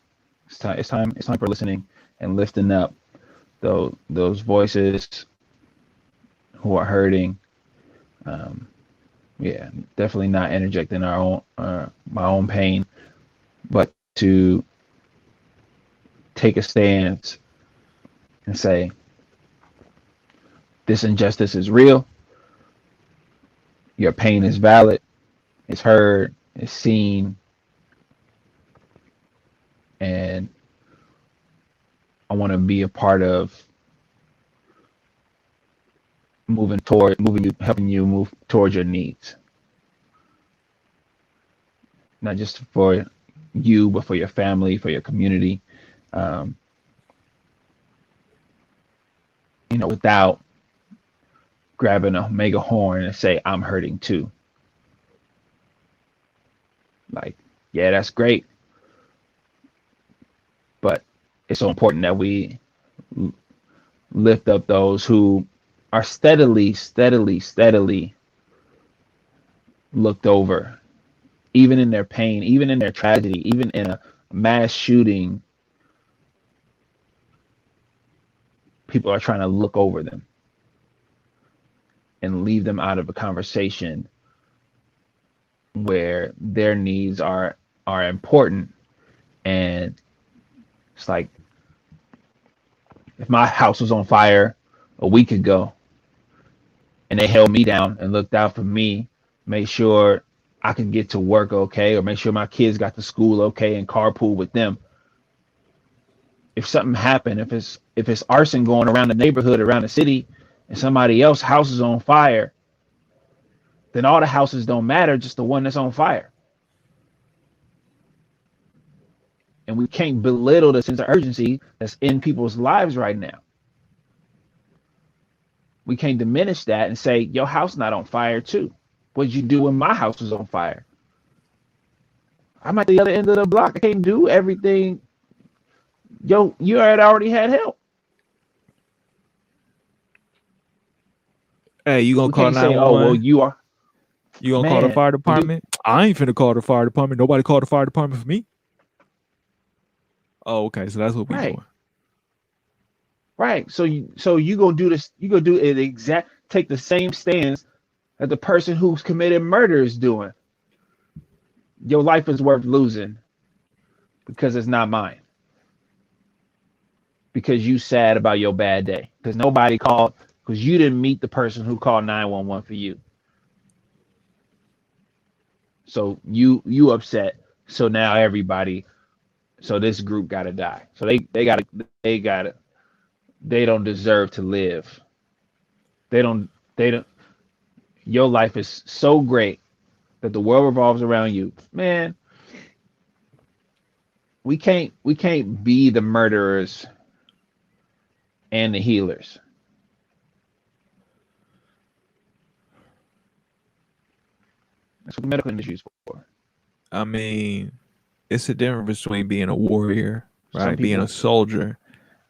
It's time for listening and lifting up those voices who are hurting. Um, yeah, definitely not interjecting our own my own pain, but to take a stance and say this injustice is real, your pain is valid, it's heard, it's seen, and I want to be a part of moving you, helping you move towards your needs, not just for you, but for your family, for your community. Um, without grabbing a mega horn and say, I'm hurting too. Like, yeah, that's great. But it's so important that we lift up those who are steadily looked over, even in their pain, even in their tragedy, even in a mass shooting. People are trying to look over them and leave them out of a conversation where their needs are important. And it's like, if my house was on fire a week ago and they held me down and looked out for me, made sure I could get to work okay, or make sure my kids got to school okay and carpool with them. If something happened, if it's arson going around the neighborhood, around the city, and somebody else's house is on fire, then all the houses don't matter, just the one that's on fire. And we can't belittle the sense of urgency that's in people's lives right now. We can't diminish that and say, your house not on fire too. What did you do when my house was on fire? I'm at the other end of the block. I can't do everything. Yo, you had already had help. Hey, you gonna We call can't say, oh, well, 911? you are. You gonna call the Man, fire department? I ain't finna call the fire department. Nobody called the fire department for me. Oh, okay. So that's what we right, doing. right. So you gonna do this, you gonna do it exact, take the same stance that the person who's committed murder is doing. Your life is worth losing because it's not mine. Because you sad about your bad day. Because nobody called, because you didn't meet the person who called 911 for you. So you upset. So now everybody, so this group gotta die. So they gotta they don't deserve to live. They don't your life is so great that the world revolves around you. Man, we can't be the murderers and the healers. That's what the medical industry is for. I mean, it's a difference between being a warrior, Some right? Being a people, soldier,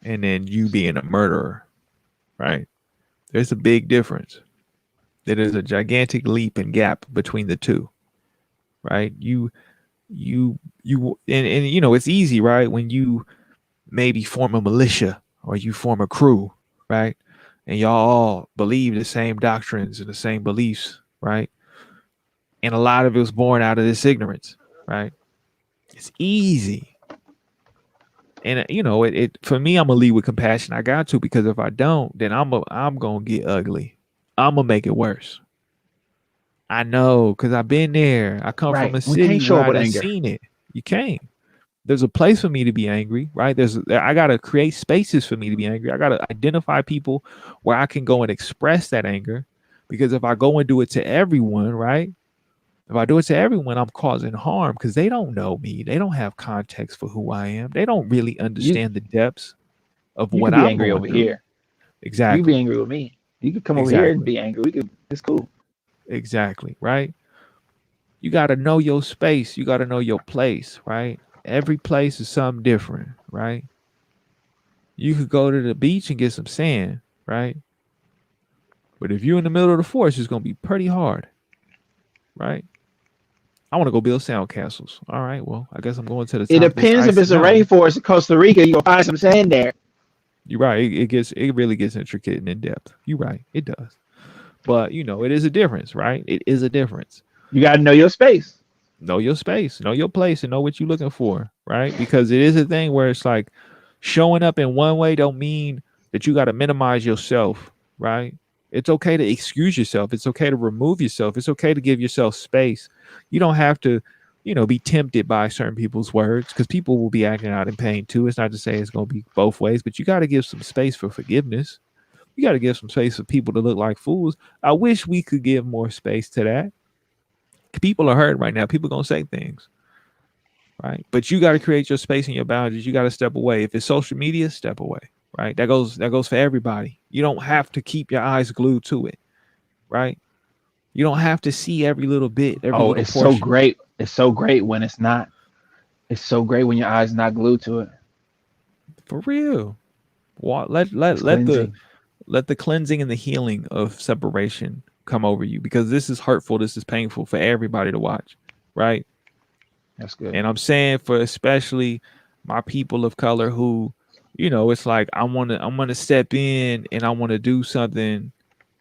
and then you being a murderer, right? There's a big difference. There is a gigantic leap and gap between the two, right? And you know it's easy, right? When you maybe form a militia or you form a crew, right? And y'all all believe the same doctrines and the same beliefs, right? And a lot of it was born out of this ignorance, right? It's easy. And you know, it for me, I'm gonna lead with compassion. I got to, because if I don't, then I'm gonna get ugly. I'm gonna make it worse. I know, because I've been there. I come from right? a We can't city show where up I with done anger. seen it. You can't. There's a place for me to be angry, right? I gotta create spaces for me to be angry. I gotta identify people where I can go and express that anger. Because if I go and do it to everyone, right? If I do it to everyone, I'm causing harm because they don't know me. They don't have context for who I am. They don't really You understand the depths of you what could be I'm angry going over through. here. You could be Exactly. angry with me. You could come over here and Exactly. be angry. We could. It's cool. Exactly. Right. You got to know your space. You got to know your place. Right. Every place is something different. Right. You could go to the beach and get some sand. Right. But if you're in the middle of the forest, it's going to be pretty hard. Right. I want to go build sound castles. All right. Well, I guess I'm going to the It top of this depends if icy it's a mountain. rainforest in Costa Rica. You gonna find some sand there. You're right. It really gets intricate and in depth. You're right. It does. But you know, it is a difference, right? It is a difference. You got to know your space. Know your space, know your place, and know what you're looking for, right? Because it is a thing where it's like showing up in one way don't mean that you got to minimize yourself, right? It's okay to excuse yourself. It's okay to remove yourself. It's okay to give yourself space. You don't have to, you know, be tempted by certain people's words because people will be acting out in pain too. It's not to say it's going to be both ways, but you got to give some space for forgiveness. You got to give some space for people to look like fools. I wish we could give more space to that. People are hurt right now. People gonna say things, right? But you got to create your space and your boundaries. You got to step away. If it's social media, step away. right? That goes for everybody. You don't have to keep your eyes glued to it, right? You don't have to see every little bit, every Oh, little it's so portion. great. It's so great when it's not. It's so great when your eyes not glued to it. For real. Let It's let let the cleansing. let the cleansing and the healing of separation come over you, because this is hurtful, this is painful for everybody to watch, right? That's good. And I'm saying for especially my people of color who, it's like I want to step in and I want to do something,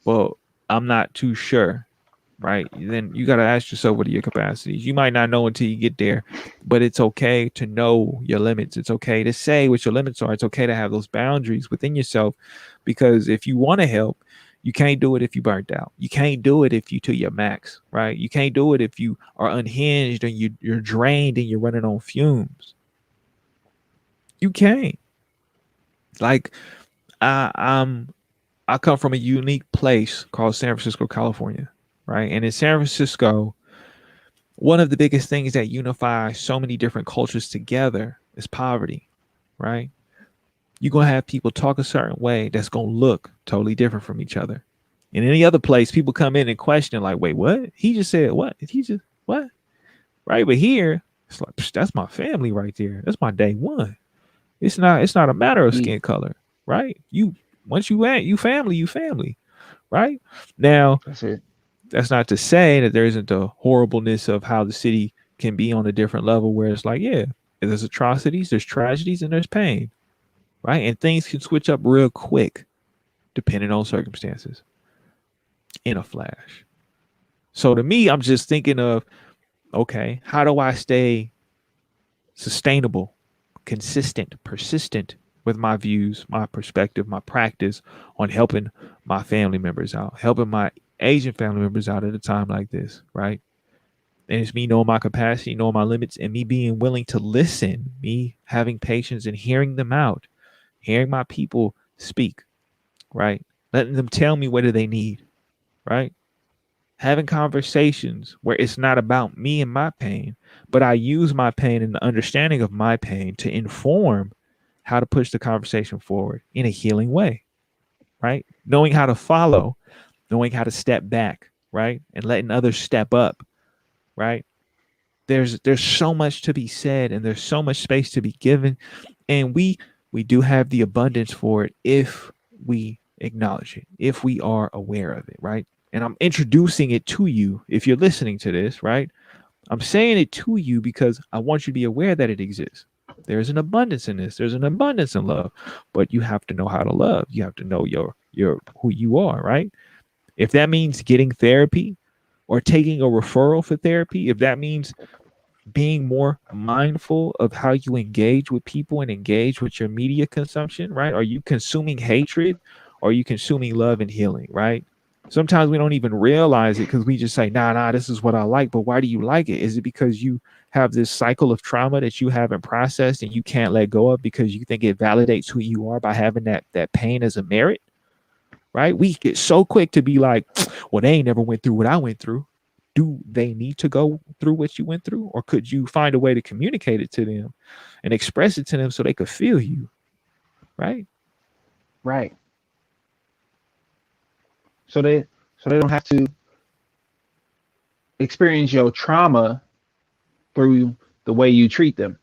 but I'm not too sure, right? Then you got to ask yourself, what are your capacities? You might not know until you get there, but it's okay to know your limits. It's okay to say what your limits are. It's okay to have those boundaries within yourself, because if you want to help, you can't do it if you burnt out. You can't do it if you to your max, right? You can't do it if you are unhinged and you're drained and you're running on fumes. You can't. Like I, I'm I come from a unique place called San Francisco, California, right? And in San Francisco, one of the biggest things that unify so many different cultures together is poverty, right? You're going to have people talk a certain way that's going to look totally different from each other. In any other place, people come in and question, like, wait, what? He just said what? He just, what? Right? But here, it's like, that's my family right there. That's my day one. It's not a matter of E. skin color, right? Once you family, you family, right? Now, That's it. that's not to say that there isn't the horribleness of how the city can be on a different level where it's like, yeah, there's atrocities, there's tragedies, and there's pain, right? And things can switch up real quick depending on circumstances in a flash. So to me, I'm just thinking of, okay, how do I stay sustainable, consistent, persistent with my views, my perspective, my practice on helping my family members out, helping my Asian family members out at a time like this, right? And it's me knowing my capacity, knowing my limits, and me being willing to listen, me having patience and hearing them out, hearing my people speak, right? Letting them tell me what do they need, right? Having conversations where it's not about me and my pain, but I use my pain and the understanding of my pain to inform how to push the conversation forward in a healing way, right? Knowing how to follow, knowing how to step back, right? And letting others step up, right? There's so much to be said and there's so much space to be given, and we do have the abundance for it if we acknowledge it, if we are aware of it, right? And I'm introducing it to you if you're listening to this, right? I'm saying it to you because I want you to be aware that it exists. There's an abundance in this. There's an abundance in love, but you have to know how to love. You have to know your who you are, right? If that means getting therapy or taking a referral for therapy, if that means being more mindful of how you engage with people and engage with your media consumption, right? Are you consuming hatred or are you consuming love and healing, right? Sometimes we don't even realize it because we just say, nah, this is what I like. But why do you like it? Is it because you have this cycle of trauma that you haven't processed and you can't let go of because you think it validates who you are by having that pain as a merit, right? We get so quick to be like, well, they ain't never went through what I went through. Do they need to go through what you went through? Or could you find a way to communicate it to them and express it to them so they could feel you, right? Right. So they don't have to experience your trauma through the way you treat them.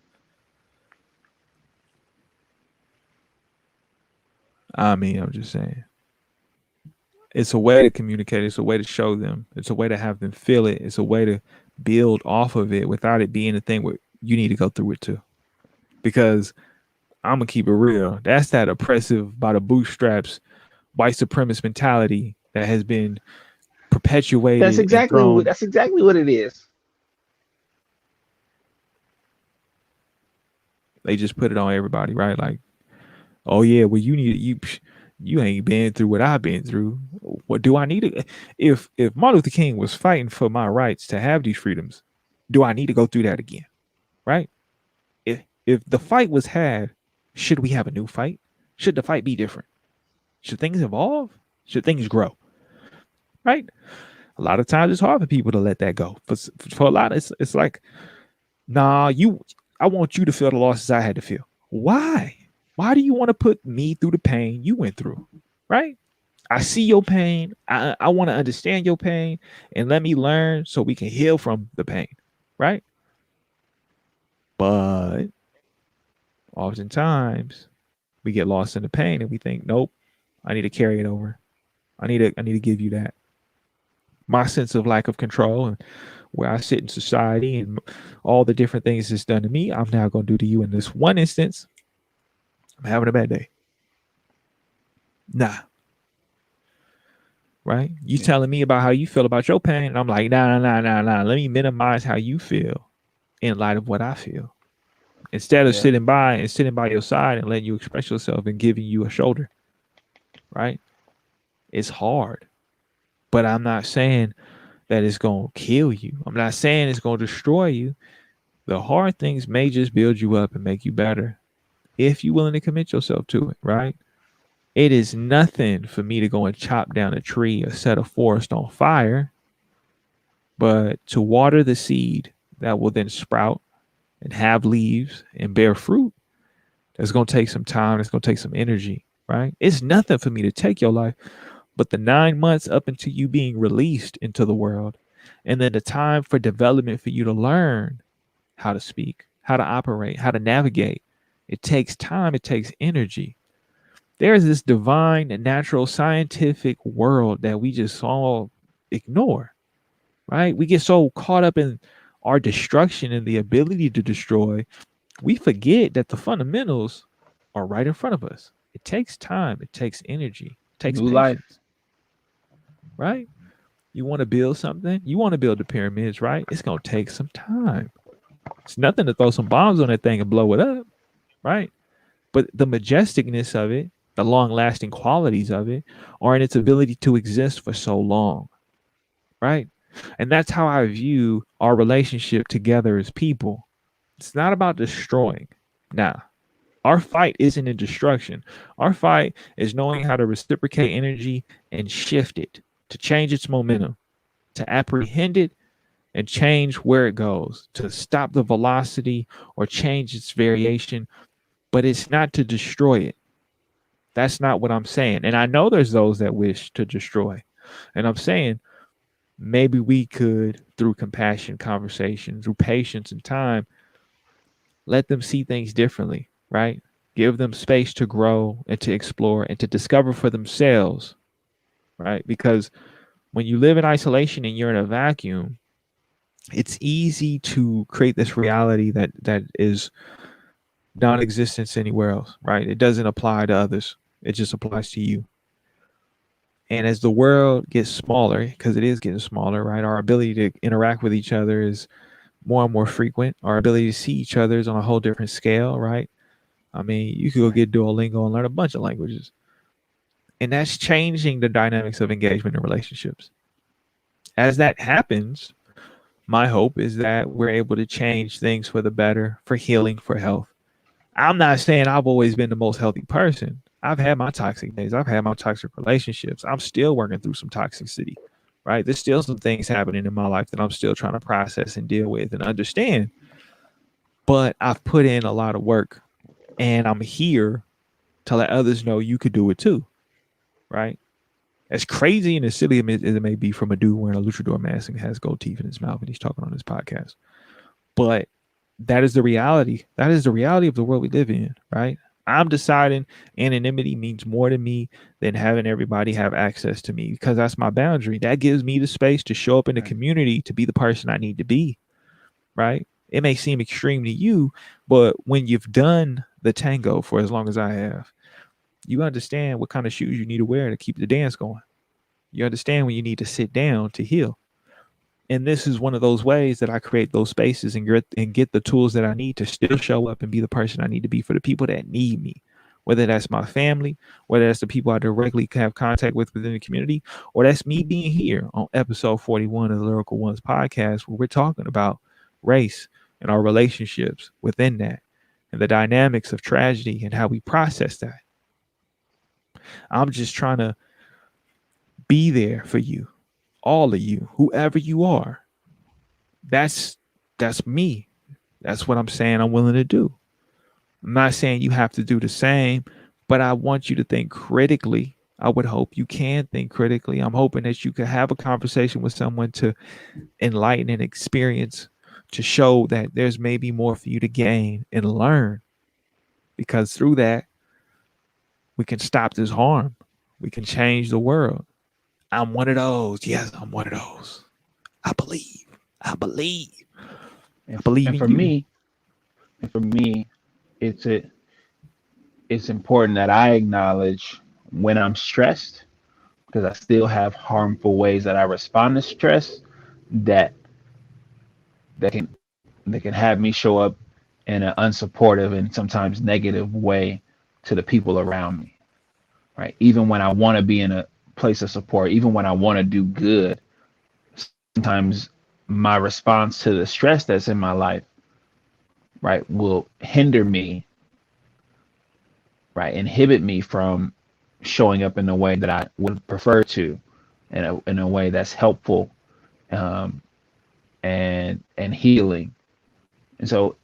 I mean, I'm just saying. It's a way to communicate. It's a way to show them. It's a way to have them feel it. It's a way to build off of it without it being a thing where you need to go through it too. Because I'm gonna keep it real. That's that oppressive by the bootstraps white supremacist mentality that has been perpetuated and thrown. That's exactly what it is. They just put it on everybody, right? Like, oh yeah, well you ain't been through what I've been through. What do I need to? If Martin Luther King was fighting for my rights to have these freedoms, do I need to go through that again? Right? If the fight was had, should we have a new fight? Should the fight be different? Should things evolve? Should things grow? Right? A lot of times it's hard for people to let that go. For a lot, it's like, nah, I want you to feel the losses I had to feel. Why? Why do you want to put me through the pain you went through? Right? I see your pain. I want to understand your pain and let me learn so we can heal from the pain. Right? But oftentimes we get lost in the pain and we think, nope, I need to carry it over. I need to give you that. My sense of lack of control and where I sit in society and all the different things it's done to me, I'm now going to do to you in this one instance. I'm having a bad day. Nah, right? You Yeah. telling me about how you feel about your pain, and I'm like, nah. Let me minimize how you feel in light of what I feel. Instead of Yeah. sitting by your side and letting you express yourself and giving you a shoulder, right? It's hard, but I'm not saying that it's gonna kill you. I'm not saying it's gonna destroy you. The hard things may just build you up and make you better if you're willing to commit yourself to it, right? It is nothing for me to go and chop down a tree or set a forest on fire, but to water the seed that will then sprout and have leaves and bear fruit, that's going to take some time. It's going to take some energy, right? It's nothing for me to take your life, but the 9 months up until you being released into the world, and then the time for development for you to learn how to speak, how to operate, how to navigate. It takes time, it takes energy. There's this divine and natural scientific world that we just all ignore, right? We get so caught up in our destruction and the ability to destroy, we forget that the fundamentals are right in front of us. It takes time, it takes energy, it takes New life. patience, right? You want to build something, you want to build the pyramids, right? It's going to take some time. It's nothing to throw some bombs on that thing and blow it up, right? But the majesticness of it, the long lasting qualities of it, are in its ability to exist for so long, right? And that's how I view our relationship together as people. It's not about destroying. Now, our fight isn't in destruction. Our fight is knowing how to reciprocate energy and shift it, to change its momentum, to apprehend it and change where it goes, to stop the velocity or change its variation, but it's not to destroy it. That's not what I'm saying. And I know there's those that wish to destroy. And I'm saying maybe we could, through compassion, conversation, through patience and time, let them see things differently, right? Give them space to grow and to explore and to discover for themselves, right? Because when you live in isolation and you're in a vacuum, it's easy to create this reality that is non-existence anywhere else, right? It doesn't apply to others. It just applies to you. And as the world gets smaller, because it is getting smaller, right? Our ability to interact with each other is more and more frequent. Our ability to see each other is on a whole different scale, right? I mean, you could go get Duolingo and learn a bunch of languages. And that's changing the dynamics of engagement in relationships. As that happens, my hope is that we're able to change things for the better, for healing, for health. I'm not saying I've always been the most healthy person. I've had my toxic days. I've had my toxic relationships. I'm still working through some toxicity, right? There's still some things happening in my life that I'm still trying to process and deal with and understand. But I've put in a lot of work and I'm here to let others know you could do it too, right? As crazy and as silly as it may be from a dude wearing a luchador mask and has gold teeth in his mouth and he's talking on his podcast. But that is the reality. That is the reality of the world we live in, right? I'm deciding anonymity means more to me than having everybody have access to me because that's my boundary. That gives me the space to show up in the Right. community to be the person I need to be, right? It may seem extreme to you, but when you've done the tango for as long as I have, you understand what kind of shoes you need to wear to keep the dance going. You understand when you need to sit down to heal. And this is one of those ways that I create those spaces and get the tools that I need to still show up and be the person I need to be for the people that need me. Whether that's my family, whether that's the people I directly have contact with within the community, or that's me being here on episode 41 of the Lyrical Ones podcast, where we're talking about race and our relationships within that and the dynamics of tragedy and how we process that. I'm just trying to be there for you, all of you, whoever you are. That's that's me. That's what I'm saying I'm willing to do. I'm not saying you have to do the same, but I want you to think critically. I would hope you can think critically. I'm hoping that you can have a conversation with someone to enlighten and experience, to show that there's maybe more for you to gain and learn, because through that we can stop this harm. We can change the world. I'm one of those. Yes, I'm one of those. I believe. I believe. I And believe and in for you. me, and for me, it's a, it's important that I acknowledge when I'm stressed, because I still have harmful ways that I respond to stress that that can have me show up in an unsupportive and sometimes negative way to the people around me, right? Even when I want to be in a place of support, even when I want to do good, sometimes my response to the stress that's in my life, right, will hinder me, right, inhibit me from showing up in a way that I would prefer to, in a way that's helpful, um, and healing. And so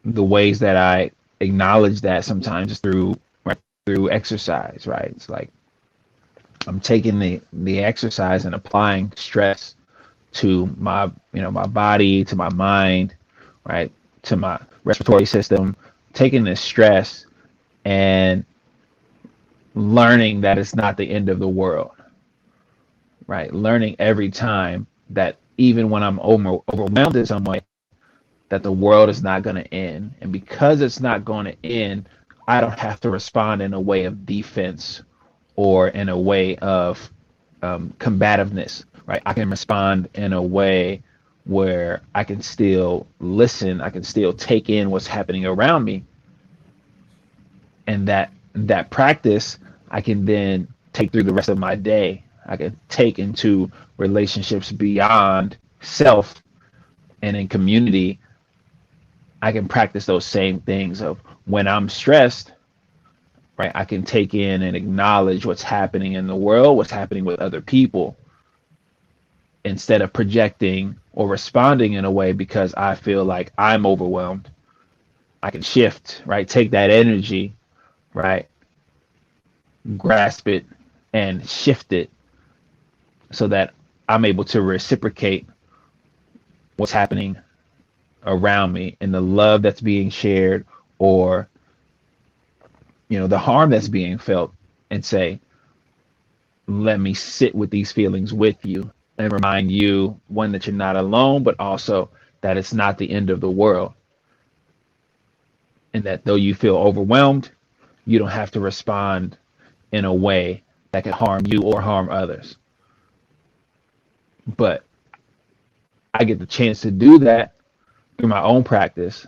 the ways that I acknowledge that sometimes is through, right, through exercise, right? It's like I'm taking the exercise and applying stress to my, my body, to my mind, right, to my respiratory system, taking this stress and learning that it's not the end of the world, right? Learning every time that even when I'm overwhelmed in some way, that the world is not going to end. And because it's not going to end, I don't have to respond in a way of defense or in a way of combativeness, right? I can respond in a way where I can still listen, I can still take in what's happening around me, and that practice I can then take through the rest of my day. I can take into relationships beyond self and in community. I can practice those same things of when I'm stressed, right? I can take in and acknowledge what's happening in the world, what's happening with other people, instead of projecting or responding in a way because I feel like I'm overwhelmed. I can shift, right? Take that energy, right? Grasp it and shift it so that I'm able to reciprocate what's happening around me and the love that's being shared, or the harm that's being felt, and say, let me sit with these feelings with you and remind you, one, that you're not alone, but also that it's not the end of the world, and that though you feel overwhelmed, you don't have to respond in a way that can harm you or harm others. But I get the chance to do that through my own practice.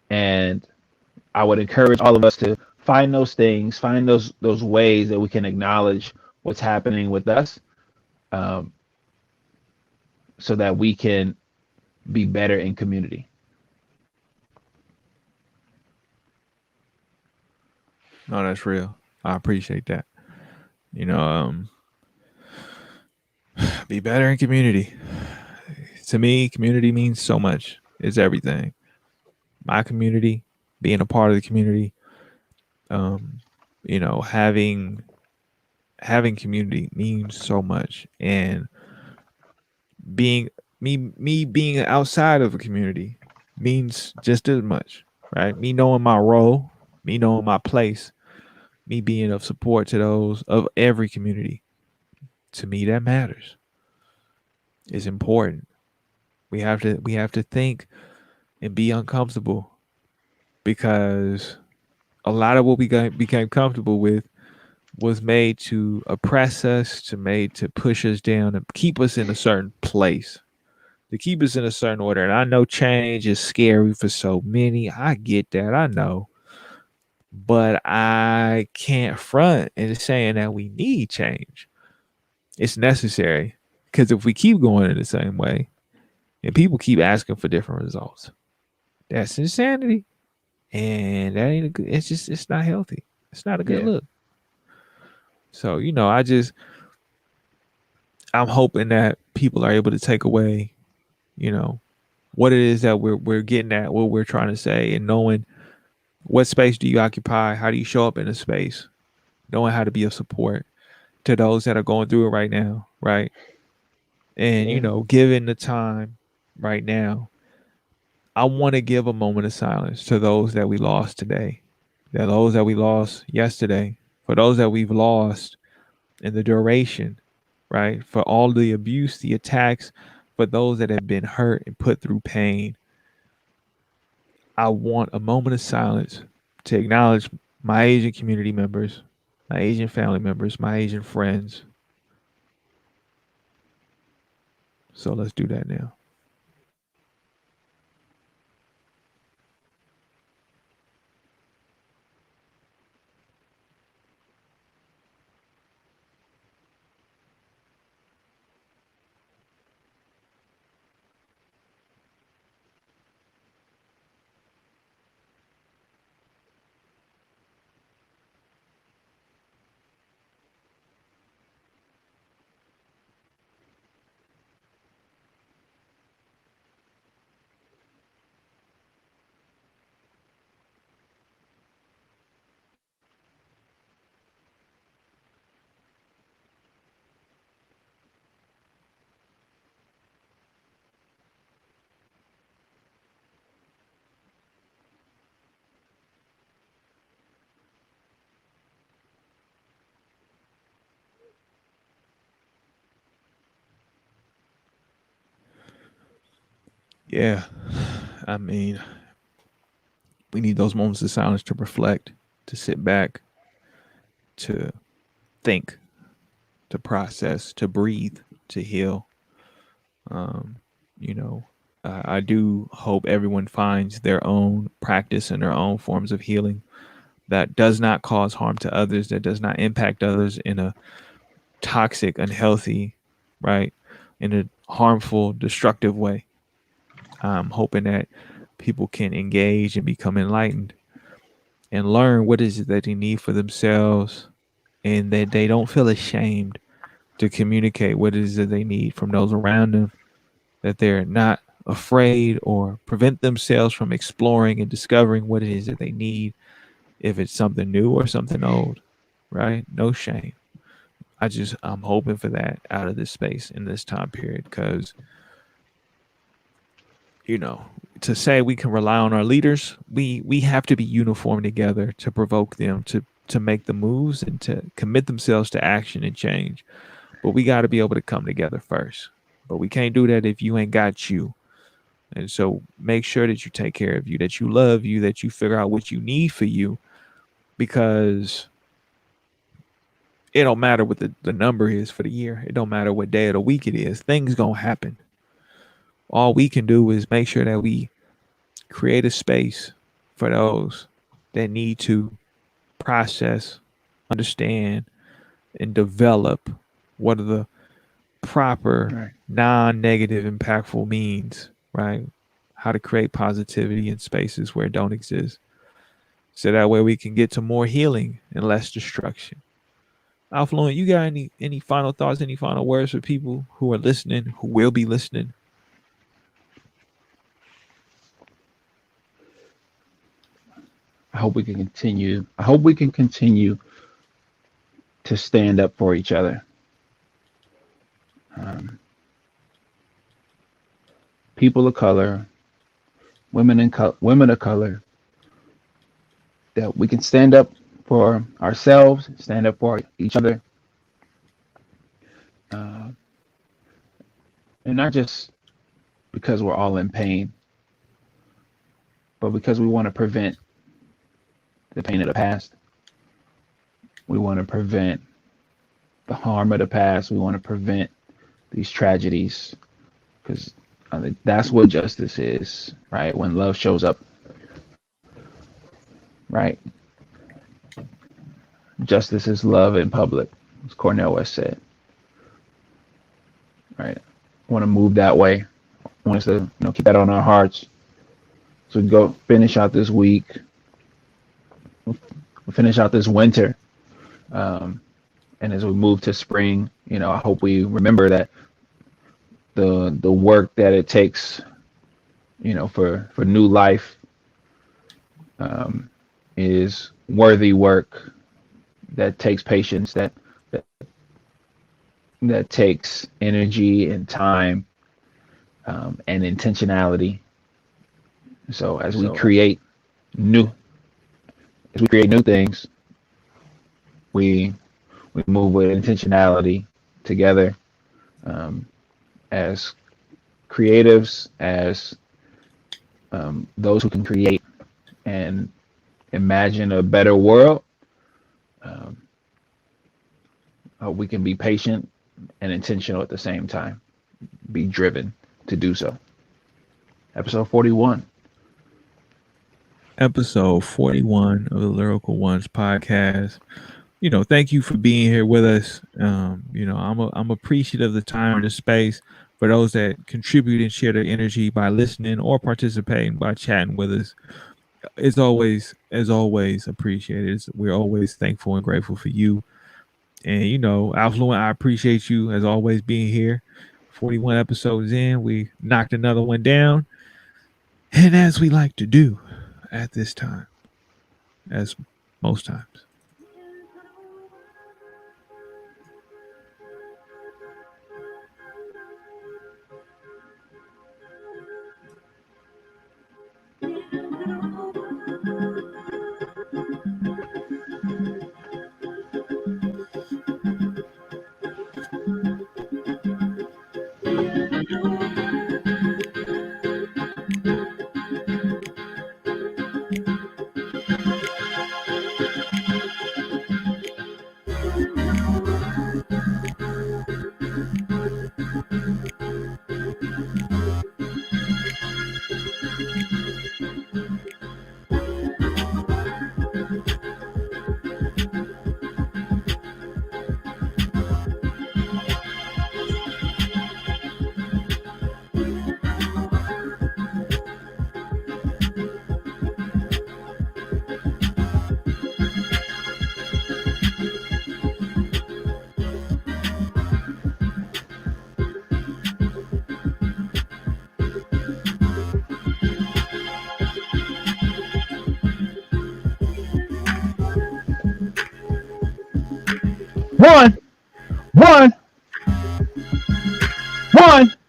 And I would encourage all of us to find those things, find those ways that we can acknowledge what's happening with us, um, so that we can be better in community. No, that's real. I appreciate that. You know, be better in community. To me, community means so much. It's everything. My community, being a part of the community, um, having community means so much. And being me being outside of a community means just as much, right? Me knowing my role, me knowing my place, me being of support to those of every community. To me, that matters. It's important. We have to think and be uncomfortable, because a lot of what became comfortable with was made to oppress us, to made to push us down and keep us in a certain place, to keep us in a certain order. And I know change is scary for so many. I get that. I know. But I can't front in saying that we need change. It's necessary. Because if we keep going in the same way and people keep asking for different results, that's insanity. And that ain't a good, it's not healthy. It's not a good Yeah, look. So, I'm hoping that people are able to take away, you know, what it is that we're getting at, what we're trying to say, and knowing what space do you occupy, how do you show up in a space, knowing how to be of support to those that are going through it right now, right? And Yeah. given the time right now, I want to give a moment of silence to those that we lost today, that those that we lost yesterday, for those that we've lost in the duration, right? For all the abuse, the attacks, for those that have been hurt and put through pain. I want a moment of silence to acknowledge my Asian community members, my Asian family members, my Asian friends. So let's do that now. Yeah. I mean, we need those moments of silence to reflect, to sit back, to think, to process, to breathe, to heal. Um, you know, I do hope everyone finds their own practice and their own forms of healing that does not cause harm to others, that does not impact others in a toxic, unhealthy, right, in a harmful, destructive way. I'm hoping that people can engage and become enlightened and learn what is it that they need for themselves, and that they don't feel ashamed to communicate what it is that they need from those around them, that they're not afraid or prevent themselves from exploring and discovering what it is that they need, if it's something new or something old, right? No shame. I'm hoping for that out of this space in this time period, because you know to say we can rely on our leaders, we have to be uniform together to provoke them to make the moves and to commit themselves to action and change. But we got to be able to come together first. But we can't do that if you ain't got you. And so make sure that you take care of you, that you love you, that you figure out what you need for you, because it don't matter what the number is for the year. It don't matter what day of the week it is. Things gonna happen. All we can do is make sure that we create a space for those that need to process, understand, and develop what are the proper Right. non-negative impactful means, right? How to create positivity in spaces where it don't exist. So that way we can get to more healing and less destruction. Affluent, you got any final thoughts, any final words for people who are listening, who will be listening? I hope we can continue. I hope we can continue to stand up for each other. Um, People of color, women of color, that we can stand up for ourselves, stand up for each other, uh, and not just because we're all in pain, but because we want to prevent the pain of the past. We want to prevent the harm of the past. We want to prevent these tragedies, because that's what justice is, right? When love shows up, right? Justice is love in public, as Cornel West said, right? I want to move that way. I want us to, keep that on our hearts. So we go finish out this week, we'll finish out this winter, um, and as we move to spring, I hope we remember that the work that it takes for new life, is worthy work that takes patience, that that takes energy and time, and intentionality. So new as we create new things, we we move with intentionality together, um, as creatives, as those who can create and imagine a better world. Um, we can be patient and intentional at the same time, be driven to do so. Episode 41. Episode 41 of the Lyrical Ones podcast. Thank you for being here with us. I'm appreciative of the time and the space for those that contribute and share their energy by listening or participating by chatting with us. It's always, as always, appreciated. We're always thankful and grateful for you. And Affluent, I appreciate you as always being here. 41 episodes in, we knocked another one down. And as we like to do at this time, as most times. One, one, one.